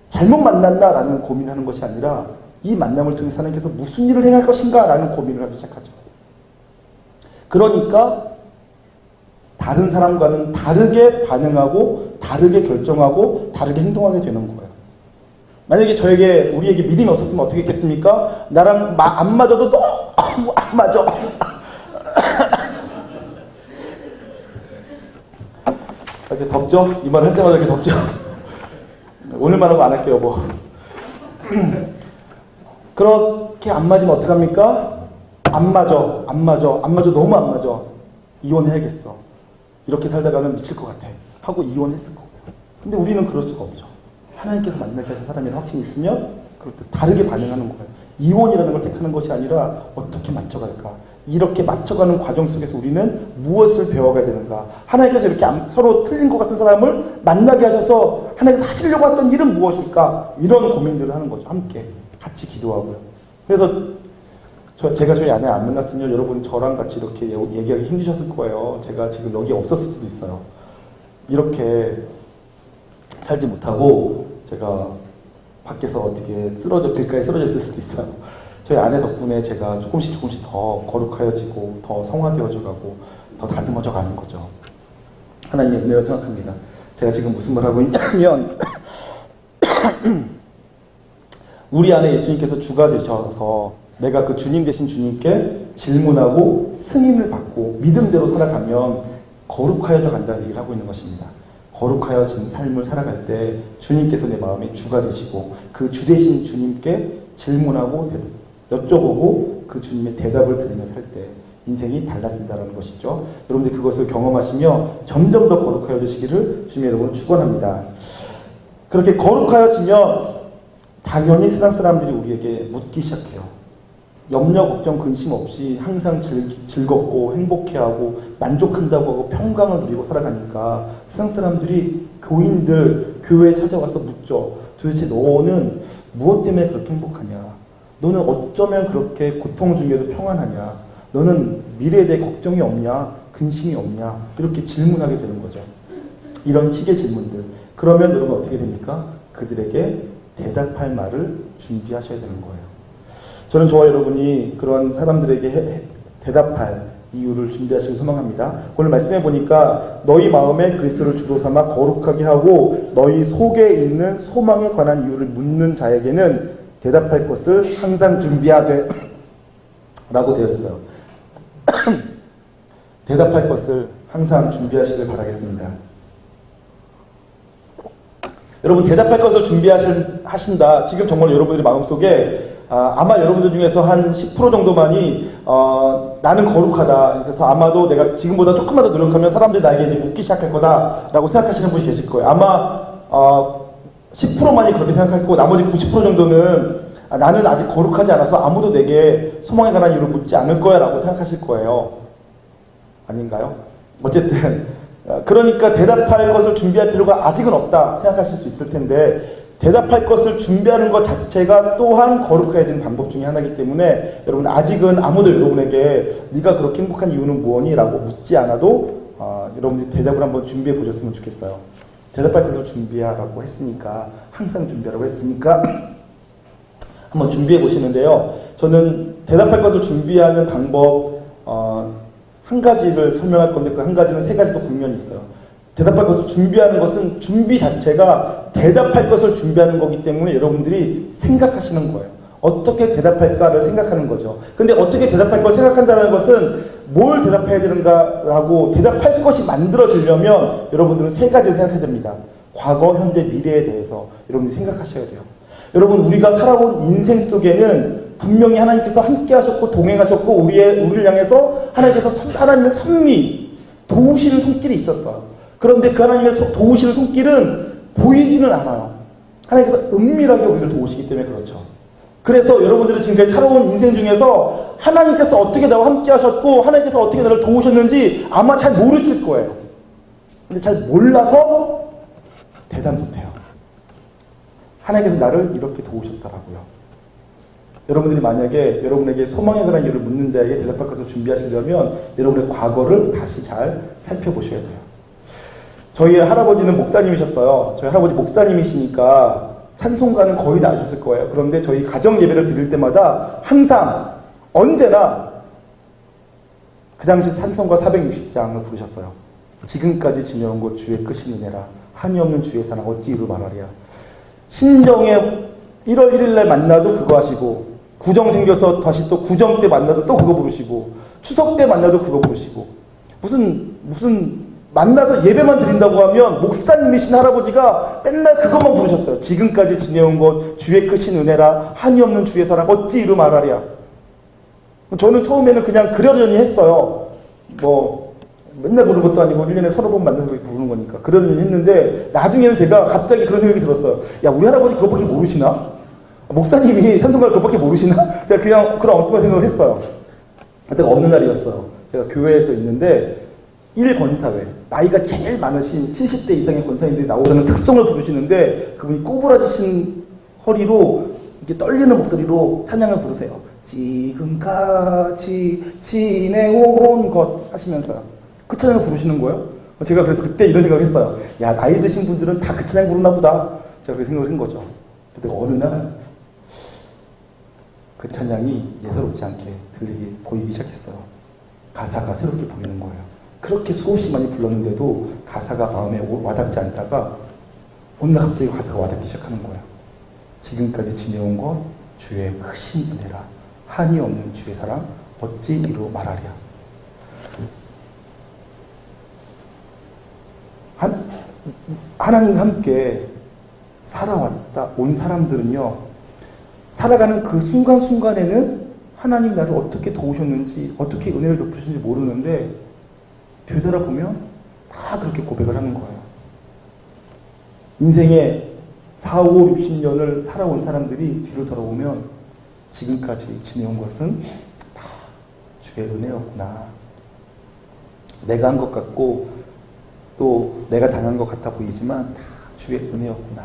A: 잘못 만났나라는 고민하는 것이 아니라 이 만남을 통해서 하나님께서 무슨 일을 행할 것인가 라는 고민을 하기 시작하죠. 그러니까 다른 사람과는 다르게 반응하고 다르게 결정하고 다르게 행동하게 되는 거예요. 만약에 우리에게 믿음이 없었으면 어떻게 했겠습니까? 나랑 안 맞아도 너무 안 맞아. 이렇게 덥죠? 이 말 할 때마다 이렇게 덥죠? 오늘만 하고 안 할게요, 뭐. 그렇게 안 맞으면 어떡합니까? 안 맞아, 너무 안 맞아. 이혼해야겠어. 이렇게 살다가는 미칠 것 같아. 하고 이혼했을 거고요. 근데 우리는 그럴 수가 없죠. 하나님께서 만나게 하신 사람이라는 확신이 있으면 그것도 다르게 반응하는 거예요. 이혼이라는 걸 택하는 것이 아니라 어떻게 맞춰갈까? 이렇게 맞춰가는 과정 속에서 우리는 무엇을 배워가야 되는가? 하나님께서 이렇게 서로 틀린 것 같은 사람을 만나게 하셔서 하나님께서 하시려고 했던 일은 무엇일까? 이런 고민들을 하는 거죠. 함께 같이 기도하고요. 그래서 제가 저희 아내 안 만났으면 여러분 저랑 같이 이렇게 얘기하기 힘드셨을 거예요. 제가 지금 여기 없었을 수도 있어요. 이렇게 살지 못하고 제가 밖에서 어떻게 길가에 쓰러져 있을 수도 있어요. 저희 아내 덕분에 제가 조금씩 더 거룩하여지고 더 성화되어져 가고 더 다듬어져 가는 거죠. 하나님의 은혜를 생각합니다. 제가 지금 무슨 말 하고 있냐면 우리 안에 예수님께서 주가 되셔서 내가 그 주님 되신 주님께 질문하고 승인을 받고 믿음대로 살아가면 거룩하여져 간다는 얘기를 하고 있는 것입니다. 거룩하여진 삶을 살아갈 때 주님께서 내 마음의 주가 되시고 그 주 되신 주님께 질문하고 여쭤보고 그 주님의 대답을 들으며 살 때 인생이 달라진다는 것이죠. 여러분들 그것을 경험하시며 점점 더 거룩하여지시기를 주님의 이름으로 축원합니다. 그렇게 거룩하여지면 당연히 세상 사람들이 우리에게 묻기 시작해요. 염려, 걱정, 근심 없이 항상 즐겁고 행복해하고 만족한다고 하고 평강을 누리고 살아가니까 세상 사람들이 교인들, 교회에 찾아와서 묻죠. 도대체 너는 무엇 때문에 그렇게 행복하냐? 너는 어쩌면 그렇게 고통 중에도 평안하냐? 너는 미래에 대해 걱정이 없냐? 근심이 없냐? 이렇게 질문하게 되는 거죠. 이런 식의 질문들. 그러면 여러분 어떻게 됩니까? 그들에게 대답할 말을 준비하셔야 되는 거예요. 저는 저와 여러분이 그런 사람들에게 대답할 이유를 준비하시길 소망합니다. 오늘 말씀해 보니까 너희 마음에 그리스도를 주로 삼아 거룩하게 하고 너희 속에 있는 소망에 관한 이유를 묻는 자에게는 대답할 것을 항상 준비하되 라고 되어 있어요. 대답할 것을 항상 준비하시길 바라겠습니다. 여러분 대답할 것을 준비하신다. 지금 정말 여러분들의 마음속에 아마 여러분들 중에서 한 10% 정도만이 나는 거룩하다. 그래서 아마도 내가 지금보다 조금만 더 노력하면 사람들이 나에게 이제 묻기 시작할 거다라고 생각하시는 분이 계실 거예요. 아마 10%만이 그렇게 생각할 거고 나머지 90% 정도는 나는 아직 거룩하지 않아서 아무도 내게 소망에 관한 이유를 묻지 않을 거야 라고 생각하실 거예요. 아닌가요? 어쨌든 그러니까 대답할 것을 준비할 필요가 아직은 없다 생각하실 수 있을 텐데 대답할 것을 준비하는 것 자체가 또한 거룩해지는 방법 중에 하나이기 때문에 여러분 아직은 아무도 여러분에게 네가 그렇게 행복한 이유는 무엇니? 라고 묻지 않아도 여러분들이 대답을 한번 준비해 보셨으면 좋겠어요. 대답할 것을 준비하라고 했으니까 항상 준비하라고 했으니까 한번 준비해 보시는데요. 저는 대답할 것을 준비하는 방법 한 가지를 설명할 건데 그 한 가지는 세 가지 또 국면이 있어요. 대답할 것을 준비하는 것은 준비 자체가 대답할 것을 준비하는 거기 때문에 여러분들이 생각하시는 거예요. 어떻게 대답할까를 생각하는 거죠. 근데 어떻게 대답할 걸 생각한다는 것은 뭘 대답해야 되는가라고 대답할 것이 만들어지려면 여러분들은 세 가지를 생각해야 됩니다. 과거, 현재, 미래에 대해서 여러분들이 생각하셔야 돼요. 여러분 우리가 살아온 인생 속에는 분명히 하나님께서 함께 하셨고 동행하셨고 우리를 향해서 하나님의 섭리, 도우시는 손길이 있었어요. 그런데 그 하나님의 도우시는 손길은 보이지는 않아요. 하나님께서 은밀하게 우리를 도우시기 때문에 그렇죠. 그래서 여러분들이 지금까지 살아온 인생 중에서 하나님께서 어떻게 나와 함께 하셨고 하나님께서 어떻게 나를 도우셨는지 아마 잘 모르실 거예요. 근데 잘 몰라서 대답 못해요. 하나님께서 나를 이렇게 도우셨더라고요. 여러분들이 만약에 여러분에게 소망에 관한 이유를 묻는 자에게 대답할 것을 준비하시려면 여러분의 과거를 다시 잘 살펴보셔야 돼요. 저희 할아버지는 목사님이셨어요. 저희 할아버지 목사님이시니까 찬송가는 거의 다 아셨을 거예요. 그런데 저희 가정 예배를 드릴 때마다 항상 언제나 그 당시 찬송가 460장을 부르셨어요. 지금까지 지내온 것 주의 끝이 은혜라 한이 없는 주의 사랑 어찌 이루 말하랴. 신정에 1월 1일 날 만나도 그거 하시고 구정 생겨서 다시 또 구정 때 만나도 또 그거 부르시고 추석 때 만나도 그거 부르시고 무슨 만나서 예배만 드린다고 하면 목사님이신 할아버지가 맨날 그것만 부르셨어요. 지금까지 지내온 것 주의 크신 은혜라 한이 없는 주의 사랑 어찌 이루 말하랴. 저는 처음에는 그냥 그러려니 했어요. 맨날 부르는 것도 아니고 1년에 서너 번 만나서 부르는 거니까 그러려니 했는데 나중에는 제가 갑자기 그런 생각이 들었어요. 야 우리 할아버지 그것밖에 모르시나? 목사님이 찬송가를 그것밖에 모르시나? 제가 그냥 그런 엉뚱한 생각을 했어요. 그때가 어느 날이었어요. 제가 교회에서 있는데 1권사회 나이가 제일 많으신 70대 이상의 권사님들이 나오는 특송을 부르시는데 그분이 꼬부라지신 허리로 이렇게 떨리는 목소리로 찬양을 부르세요. 지금까지 지내온 것 하시면서 그 찬양을 부르시는 거예요. 제가 그래서 그때 이런 생각을 했어요. 야 나이 드신 분들은 다 그 찬양 부르나 보다. 제가 그 생각을 한 거죠. 근데 어느 날 그 찬양이 예사롭지 않게 보이기 시작했어요. 가사가 새롭게 보이는 거예요. 그렇게 수없이 많이 불렀는데도 가사가 마음에 와닿지 않다가 어느 날 갑자기 가사가 와닿기 시작하는 거예요. 지금까지 지내온 것 주의 크신 은혜라. 한이 없는 주의 사랑 어찌 이루 말하랴. 하나님과 함께 살아왔다 온 사람들은요, 살아가는 그 순간순간에는 하나님 나를 어떻게 도우셨는지, 어떻게 은혜를 베푸셨는지 모르는데 되돌아보면 다 그렇게 고백을 하는 거예요. 인생에 4, 5, 60년을 살아온 사람들이 뒤로 돌아보면 지금까지 지내온 것은 다 주의 은혜였구나. 내가 한 것 같고 또 내가 당한 것 같아 보이지만 다 주의 은혜였구나.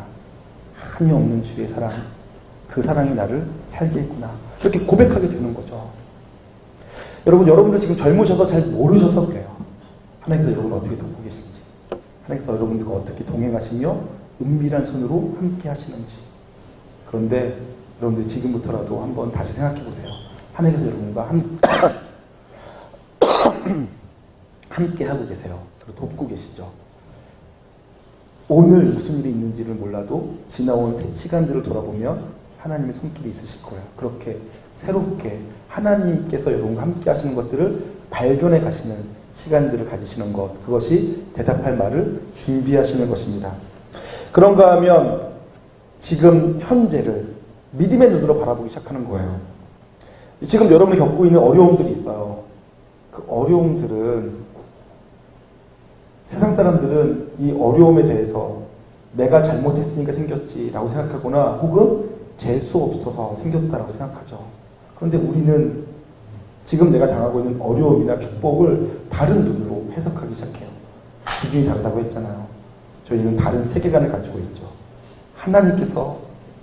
A: 한이 없는 주의 사랑, 그 사랑이 나를 살게 했구나. 그렇게 고백하게 되는 거죠. 여러분들 지금 젊으셔서 잘 모르셔서 그래요. 하나님께서 여러분을 어떻게 돕고 계신지, 하나님께서 여러분들과 어떻게 동행하시며 은밀한 손으로 함께 하시는지. 그런데 여러분들 지금부터라도 한번 다시 생각해 보세요. 하나님께서 여러분과 함께 하고 계세요. 그리고 돕고 계시죠. 오늘 무슨 일이 있는지를 몰라도 지나온 시간들을 돌아보면 하나님의 손길이 있으실 거예요. 그렇게 새롭게 하나님께서 여러분과 함께 하시는 것들을 발견해 가시는 시간들을 가지시는 것, 그것이 대답할 말을 준비하시는 것입니다. 그런가 하면 지금 현재를 믿음의 눈으로 바라보기 시작하는 거예요. 지금 여러분이 겪고 있는 어려움들이 있어요. 그 어려움들은 세상 사람들은 이 어려움에 대해서 내가 잘못했으니까 생겼지라고 생각하거나 혹은 재수 없어서 생겼다라고 생각하죠. 그런데 우리는 지금 내가 당하고 있는 어려움이나 축복을 다른 눈으로 해석하기 시작해요. 기준이 다르다고 했잖아요. 저희는 다른 세계관을 가지고 있죠. 하나님께서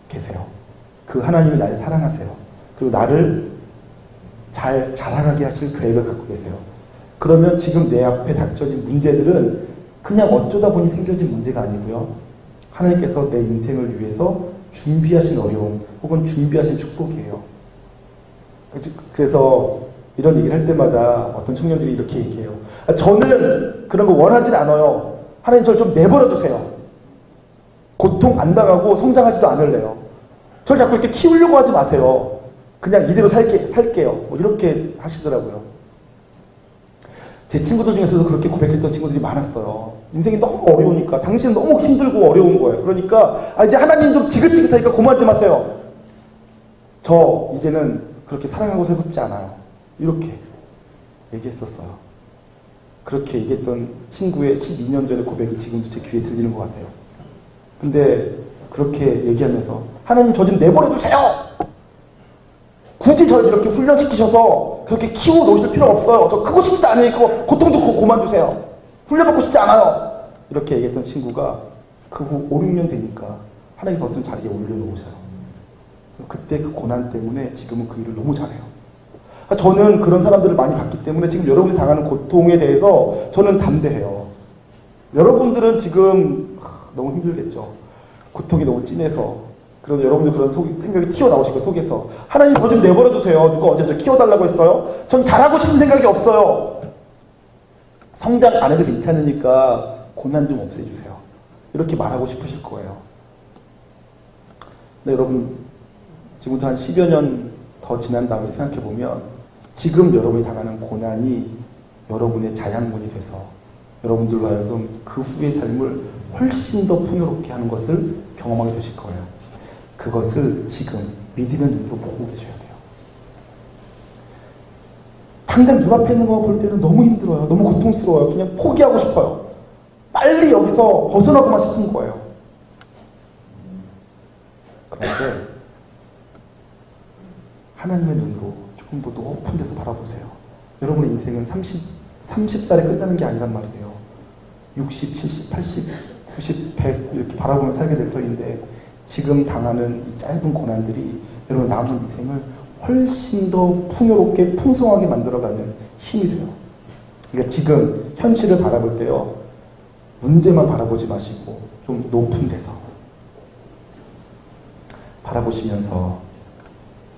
A: 계세요. 그 하나님이 나를 사랑하세요. 그리고 나를 잘 자라나게 하실 계획을 갖고 계세요. 그러면 지금 내 앞에 닥쳐진 문제들은 그냥 어쩌다 보니 생겨진 문제가 아니고요. 하나님께서 내 인생을 위해서 준비하신 어려움 혹은 준비하신 축복이에요. 그래서 이런 얘기를 할 때마다 어떤 청년들이 이렇게 얘기해요. 저는 그런 거 원하지 않아요. 하나님 저를 좀 내버려 두세요. 고통 안 당하고 성장하지도 않을래요. 저를 자꾸 이렇게 키우려고 하지 마세요. 그냥 이대로 살게요. 뭐 이렇게 하시더라고요. 제 친구들 중에서도 그렇게 고백했던 친구들이 많았어요. 인생이 너무 어려우니까, 당신은 너무 힘들고 어려운 거예요. 그러니까 이제 하나님 좀 지긋지긋하니까 그만 좀 하세요. 저 이제는 그렇게 사랑하고 살고 싶지 않아요. 이렇게 얘기했었어요. 그렇게 얘기했던 친구의 12년 전의 고백이 지금도 제 귀에 들리는 것 같아요. 근데 그렇게 얘기하면서 하나님 저 좀 내버려 두세요. 굳이 저를 이렇게 훈련시키셔서 그렇게 키워 놓으실 필요 없어요. 저 크고 싶지 않으니까 고통도 그만 주세요. 훈련받고 싶지 않아요. 이렇게 얘기했던 친구가 그 후 5, 6년 되니까 하나님께서 어떤 자리에 올려놓으세요. 그때 그 고난 때문에 지금은 그 일을 너무 잘해요. 저는 그런 사람들을 많이 봤기 때문에 지금 여러분이 당하는 고통에 대해서 저는 담대해요. 여러분들은 지금 너무 힘들겠죠. 고통이 너무 진해서. 그래서 여러분들 그런 생각이 튀어나오시고 속에서 하나님 저 좀 내버려 두세요. 누가 언제 저 키워달라고 했어요? 전 잘하고 싶은 생각이 없어요. 성장 안 해도 괜찮으니까 고난 좀 없애주세요. 이렇게 말하고 싶으실 거예요. 근데 여러분 지금부터 한 10여 년 더 지난 다음에 생각해보면 지금 여러분이 당하는 고난이 여러분의 자양분이 돼서 여러분들과 하여금 그 후의 삶을 훨씬 더 풍요롭게 하는 것을 경험하게 되실 거예요. 그것을 지금 믿음의 눈으로 보고 계셔야 돼요. 당장 눈앞에 있는 거 볼 때는 너무 힘들어요. 너무 고통스러워요. 그냥 포기하고 싶어요. 빨리 여기서 벗어나고만 싶은 거예요. 그런데 하나님의 눈으로 조금 더 높은 데서 바라보세요. 여러분의 인생은 30살에 끝나는 게 아니란 말이에요. 60, 70, 80, 90, 100 이렇게 바라보며 살게 될 터인데 지금 당하는 이 짧은 고난들이 여러분 남은 인생을 훨씬 더 풍요롭게 풍성하게 만들어가는 힘이 돼요. 그러니까 지금 현실을 바라볼 때요. 문제만 바라보지 마시고 좀 높은 데서 바라보시면서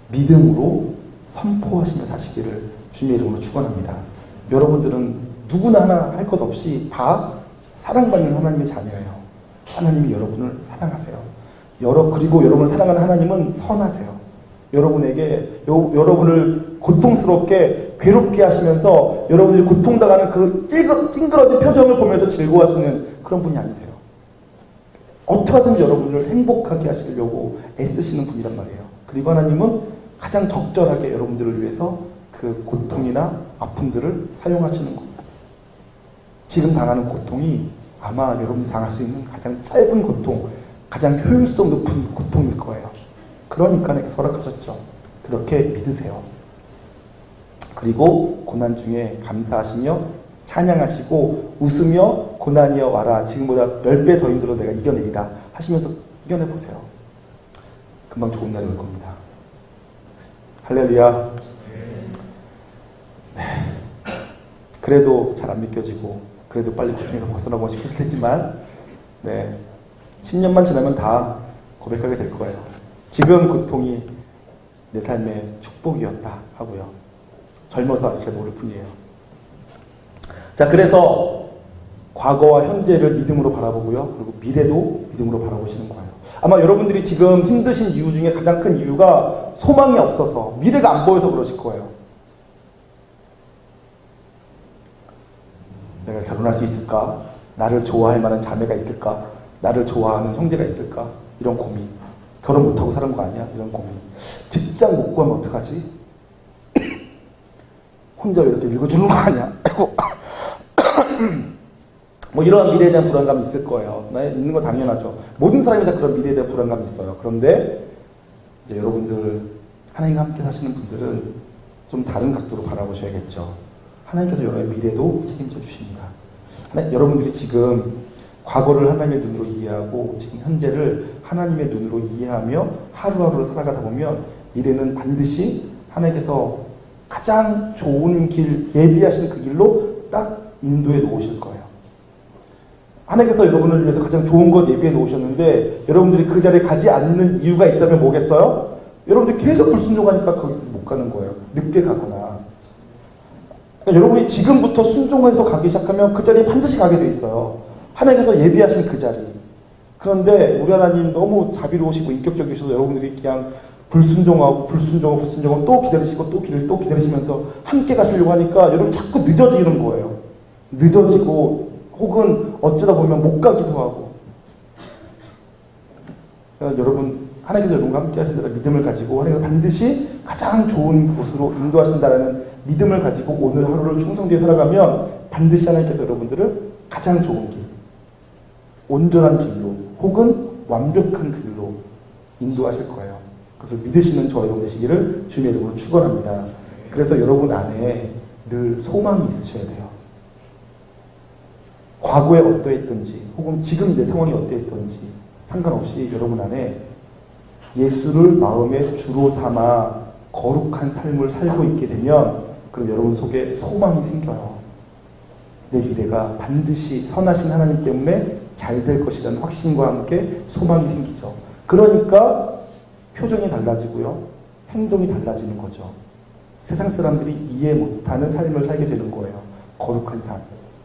A: 믿음으로 선포하시며 사시기를 주님의 이름으로 축원합니다. 여러분들은 누구나 하나 할 것 없이 다 사랑받는 하나님의 자녀예요. 하나님이 여러분을 사랑하세요. 그리고 여러분을 사랑하는 하나님은 선하세요. 여러분에게 여러분을 고통스럽게 괴롭게 하시면서 여러분들이 고통당하는 그 찡그러진 표정을 보면서 즐거워하시는 그런 분이 아니세요. 어떻게 하든지 여러분을 행복하게 하시려고 애쓰시는 분이란 말이에요. 그리고 하나님은 가장 적절하게 여러분들을 위해서 그 고통이나 아픔들을 사용하시는 겁니다. 지금 당하는 고통이 아마 여러분이 당할 수 있는 가장 짧은 고통, 가장 효율성 높은 고통일 거예요. 그러니까 이렇게 허락하셨죠. 그렇게 믿으세요. 그리고 고난 중에 감사하시며 찬양하시고 웃으며 고난이여 와라. 지금보다 10배 더 힘들어 내가 이겨내리라 하시면서 이겨내보세요. 금방 좋은 날이 올 겁니다. 할렐루야. 네. 그래도 잘 안 믿겨지고 그래도 빨리 고통에서 벗어나고 싶으실 테지만 10년만 지나면 다 고백하게 될 거예요. 지금 고통이 내 삶의 축복이었다 하고요. 젊어서 아직 잘 모를 뿐이에요. 자, 그래서 과거와 현재를 믿음으로 바라보고요. 그리고 미래도 믿음으로 바라보시는 거예요. 아마 여러분들이 지금 힘드신 이유 중에 가장 큰 이유가 소망이 없어서 미래가 안 보여서 그러실 거예요. 내가 결혼할 수 있을까? 나를 좋아할 만한 자매가 있을까? 나를 좋아하는 형제가 있을까? 이런 고민. 결혼 못하고 사는 거 아니야? 이런 고민. 직장 못 구하면 어떡하지? 혼자 이렇게 읽어주는 거 아니야? 뭐 이런 미래에 대한 불안감이 있을 거예요. 있는 거 당연하죠. 모든 사람이 다 그런 미래에 대한 불안감이 있어요. 그런데 이제 여러분들 하나님과 함께 사시는 분들은 좀 다른 각도로 바라보셔야겠죠. 하나님께서 여러분의 미래도 책임져 주십니다. 여러분들이 지금 과거를 하나님의 눈으로 이해하고 지금 현재를 하나님의 눈으로 이해하며 하루하루를 살아가다 보면 미래는 반드시 하나님께서 가장 좋은 길, 예비하신 그 길로 딱 인도해 놓으실 거예요. 하나님께서 여러분을 위해서 가장 좋은 것 예비해 놓으셨는데 여러분들이 그 자리에 가지 않는 이유가 있다면 뭐겠어요? 여러분들이 계속 불순종하니까 거기 못 가는 거예요. 늦게 가거나. 그러니까 여러분이 지금부터 순종해서 가기 시작하면 그 자리에 반드시 가게 돼 있어요. 하나님께서 예비하신 그 자리. 그런데 우리 하나님 너무 자비로우시고 인격적이셔서 여러분들이 그냥 불순종하고 또 기다리시고 또 기다리시면서 함께 가시려고 하니까 여러분 자꾸 늦어지는 거예요. 늦어지고 혹은 어쩌다 보면 못 가기도 하고. 그러니까 여러분 하나님께서 여러분과 함께 하신다는 믿음을 가지고 하나님께서 반드시 가장 좋은 곳으로 인도하신다는 믿음을 가지고 오늘 하루를 충성되게 살아가면 반드시 하나님께서 여러분들을 가장 좋은 길, 온전한 길로 혹은 완벽한 길로 인도하실 거예요. 그래서 믿으시는 저 여러분 되시기를 주님의 이름으로 축원합니다. 그래서 여러분 안에 늘 소망이 있으셔야 돼요. 과거에 어떠했든지 혹은 지금 내 상황이 어떠했든지 상관없이 여러분 안에 예수를 마음의 주로 삼아 거룩한 삶을 살고 있게 되면 그럼 여러분 속에 소망이 생겨요. 내 미래가 반드시 선하신 하나님 때문에 잘 될 것이라는 확신과 함께 소망이 생기죠. 그러니까 표정이 달라지고요. 행동이 달라지는 거죠. 세상 사람들이 이해 못하는 삶을 살게 되는 거예요. 거룩한 삶.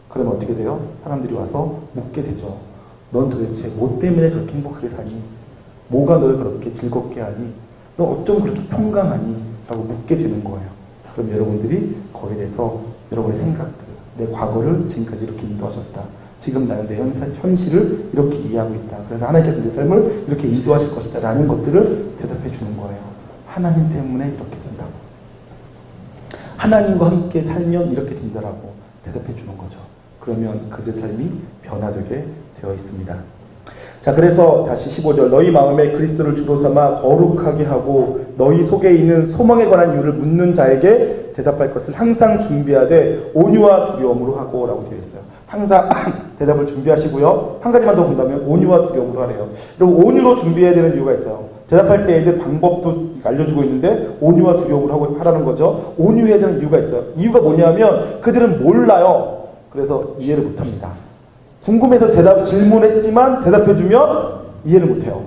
A: 그러면 어떻게 돼요? 사람들이 와서 묻게 되죠. 넌 도대체 뭐 때문에 그렇게 행복하게 사니? 뭐가 널 그렇게 즐겁게 하니? 너 어쩜 그렇게 평강하니? 라고 묻게 되는 거예요. 그럼 여러분들이 거기에 대해서 여러분의 생각들, 내 과거를 지금까지 이렇게 인도하셨다. 지금 나는 내 현실을 이렇게 이해하고 있다. 그래서 하나님께서 내 삶을 이렇게 인도하실 것이다. 라는 것들을 대답해 주는 거예요. 하나님 때문에 이렇게 된다고. 하나님과 함께 살면 이렇게 된다라고 대답해 주는 거죠. 그러면 그들의 삶이 변화되게 되어 있습니다. 자, 그래서 다시 15절 너희 마음에 그리스도를 주로 삼아 거룩하게 하고 너희 속에 있는 소망에 관한 이유를 묻는 자에게 대답할 것을 항상 준비하되 온유와 두려움으로 하고 라고 되어 있어요. 항상 대답을 준비하시고요. 한 가지만 더 본다면 온유와 두려움으로 하래요. 그리고 온유로 준비해야 되는 이유가 있어요. 대답할 때에 방법도 알려주고 있는데 온유와 두려움으로 하라는 거죠. 온유해야 되는 이유가 있어요. 이유가 뭐냐면 그들은 몰라요. 그래서 이해를 못합니다. 궁금해서 질문했지만 대답해주면 이해를 못해요.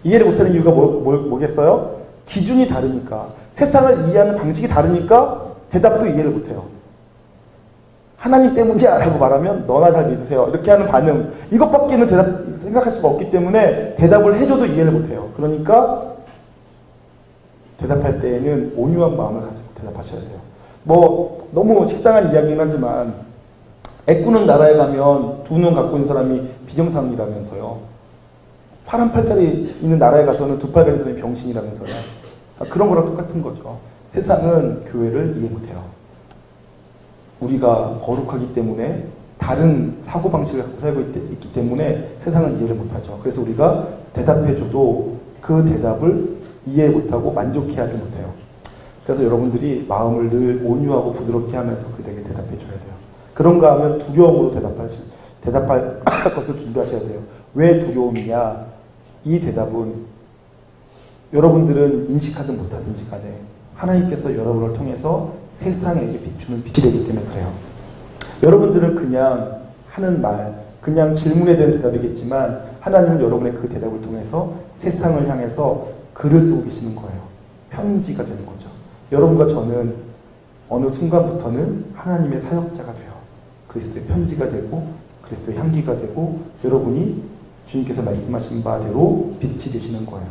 A: 이해를 못하는 이유가 뭐겠어요? 기준이 다르니까. 세상을 이해하는 방식이 다르니까 대답도 이해를 못해요. 하나님 때문이야 라고 말하면 너나 잘 믿으세요. 이렇게 하는 반응, 이것밖에는 생각할 수가 없기 때문에 대답을 해줘도 이해를 못해요. 그러니까 대답할 때에는 온유한 마음을 가지고 대답하셔야 돼요. 뭐 너무 식상한 이야기긴 하지만 애꾸는 나라에 가면 두 눈 갖고 있는 사람이 비정상이라면서요. 파란 팔자리 있는 나라에 가서는 두 팔 가진 사람이 병신이라면서요. 그런 거랑 똑같은 거죠. 세상은 교회를 이해 못해요. 우리가 거룩하기 때문에 다른 사고방식을 갖고 살고 있기 때문에 세상은 이해를 못하죠. 그래서 우리가 대답해줘도 그 대답을 이해 못하고 만족해하지 못해요. 그래서 여러분들이 마음을 늘 온유하고 부드럽게 하면서 그들에게 대답해줘야 돼요. 그런가 하면 두려움으로 대답할 것을 준비하셔야 돼요. 왜 두려움이냐? 이 대답은 여러분들은 인식하든 못하든지 간에 하나님께서 여러분을 통해서 세상에게 비추는 빛이 되기 때문에 그래요. 여러분들은 그냥 하는 말, 그냥 질문에 대한 대답이겠지만 하나님은 여러분의 그 대답을 통해서 세상을 향해서 글을 쓰고 계시는 거예요. 편지가 되는 거죠. 여러분과 저는 어느 순간부터는 하나님의 사역자가 돼요. 그리스도의 편지가 되고 그리스도의 향기가 되고 여러분이 주님께서 말씀하신 바대로 빛이 되시는 거예요.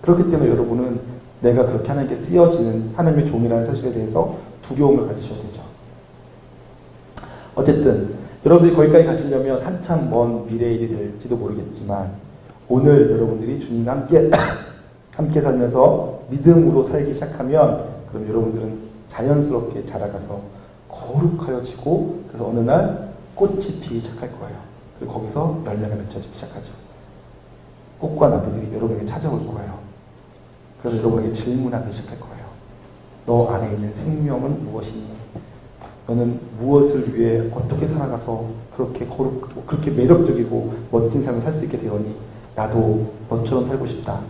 A: 그렇기 때문에 여러분은 내가 그렇게 하나님께 쓰여지는 하나님의 종이라는 사실에 대해서 두려움을 가지셔야 되죠. 어쨌든 여러분들이 거기까지 가시려면 한참 먼 미래의 일이 될지도 모르겠지만 오늘 여러분들이 주님과 함께 살면서 믿음으로 살기 시작하면 그럼 여러분들은 자연스럽게 자라가서 거룩하여지고 그래서 어느 날 꽃이 피기 시작할 거예요. 그리고 거기서 열매가 맺혀지기 시작하죠. 꽃과 나비들이 여러분에게 찾아올 거예요. 그래서 여러분에게 질문하기 시작할 거예요. 너 안에 있는 생명은 무엇이니? 너는 무엇을 위해 어떻게 살아가서 그렇게 거룩하고 그렇게 매력적이고 멋진 삶을 살 수 있게 되었니? 나도 너처럼 살고 싶다.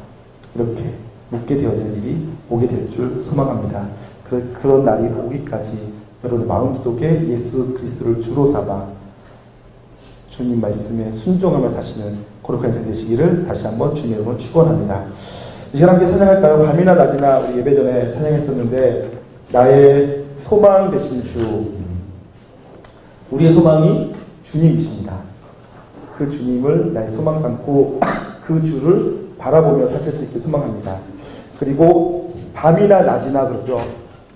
A: 이렇게 묻게 되어지는 일이 오게 될 줄 소망합니다. 그런 날이 오기까지 여러분의 마음속에 예수 그리스도를 주로 삼아 주님 말씀에 순종하며 사시는 거룩한 인생 되시기를 다시 한번 주님 이름으로 축원합니다. 이 시간 함께 찬양할까요? 밤이나 낮이나 우리 예배 전에 찬양했었는데 나의 소망 되신 주, 우리의 소망이 주님이십니다. 그 주님을 나의 소망 삼고 그 주를 바라보며 사실 수 있게 소망합니다. 그리고 밤이나 낮이나 그러죠.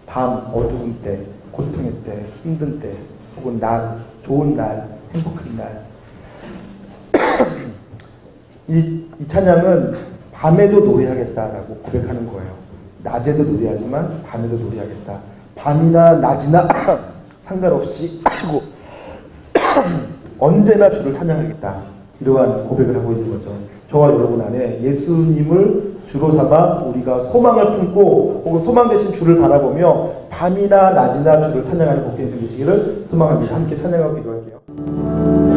A: 밤, 어두운 때, 고통의 때, 힘든 때, 혹은 낮, 좋은 날, 행복한 날. 이 찬양은 밤에도 노래하겠다라고 고백하는 거예요. 낮에도 노래하지만 밤에도 노래하겠다. 밤이나 낮이나 상관없이 언제나 주를 찬양하겠다. 이러한 고백을 하고 있는 거죠. 저와 여러분 안에 예수님을 주로 삼아 우리가 소망을 품고 혹은 소망 되신 주를 바라보며 밤이나 낮이나 주를 찬양하는 복된 인생 되시기를 소망합니다. 함께 찬양하고 기도할게요.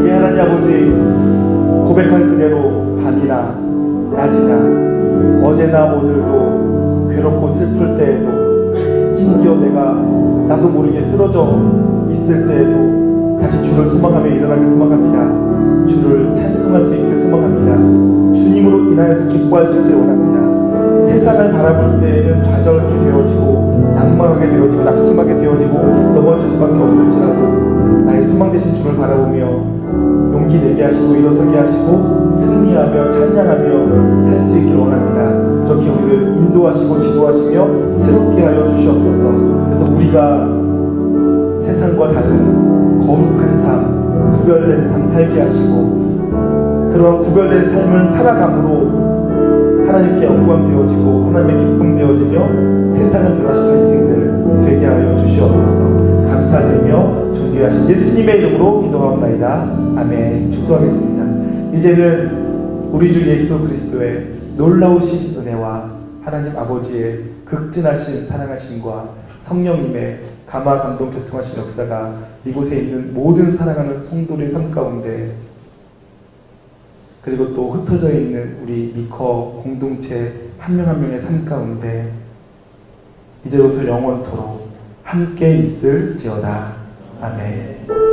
A: 예, 하나님 아버지, 고백한 그대로 밤이나 낮이나 어제나 오늘도 괴롭고 슬플 때에도 심지어 내가 나도 모르게 쓰러져 있을 때에도 다시 주를 소망하며 일어나길 소망합니다. 주를 찬송할 수 있길 소망합니다. 주님으로 인하여서 기뻐할 수 있길 원합니다. 세상을 바라볼 때에는 좌절하게 되어지고 낙망하게 되어지고 낙심하게 되어지고 넘어질 수밖에 없을지라도 나의 소망 되신 주를 바라보며 용기 내게 하시고 일어서게 하시고 승리하며 찬양하며 살 수 있길 원합니다. 그렇게 우리를 인도하시고 지도하시며 새롭게 하여 주시옵소서. 그래서 우리가 세상과 다른 거룩한 삶, 구별된 삶 살게 하시고 그런 구별된 삶을 살아감으로 하나님께 영광 되어지고 하나님의 기쁨 되어지며 세상을 변화시키는 인생들 되게 하여 주시옵소서. 감사드리며 존귀하신 예수님의 이름으로 기도하옵나이다. 아멘. 축도하겠습니다. 이제는 우리 주 예수 그리스도의 놀라우신 은혜와 하나님 아버지의 극진하신 사랑하심과 성령님의 감화 감동 교통하신 역사가 이곳에 있는 모든 사랑하는 성도의 삶 가운데 그리고 또 흩어져 있는 우리 미커 공동체 한 명 한 명의 삶 가운데 이제부터 영원토록 함께 있을지어다. 아멘.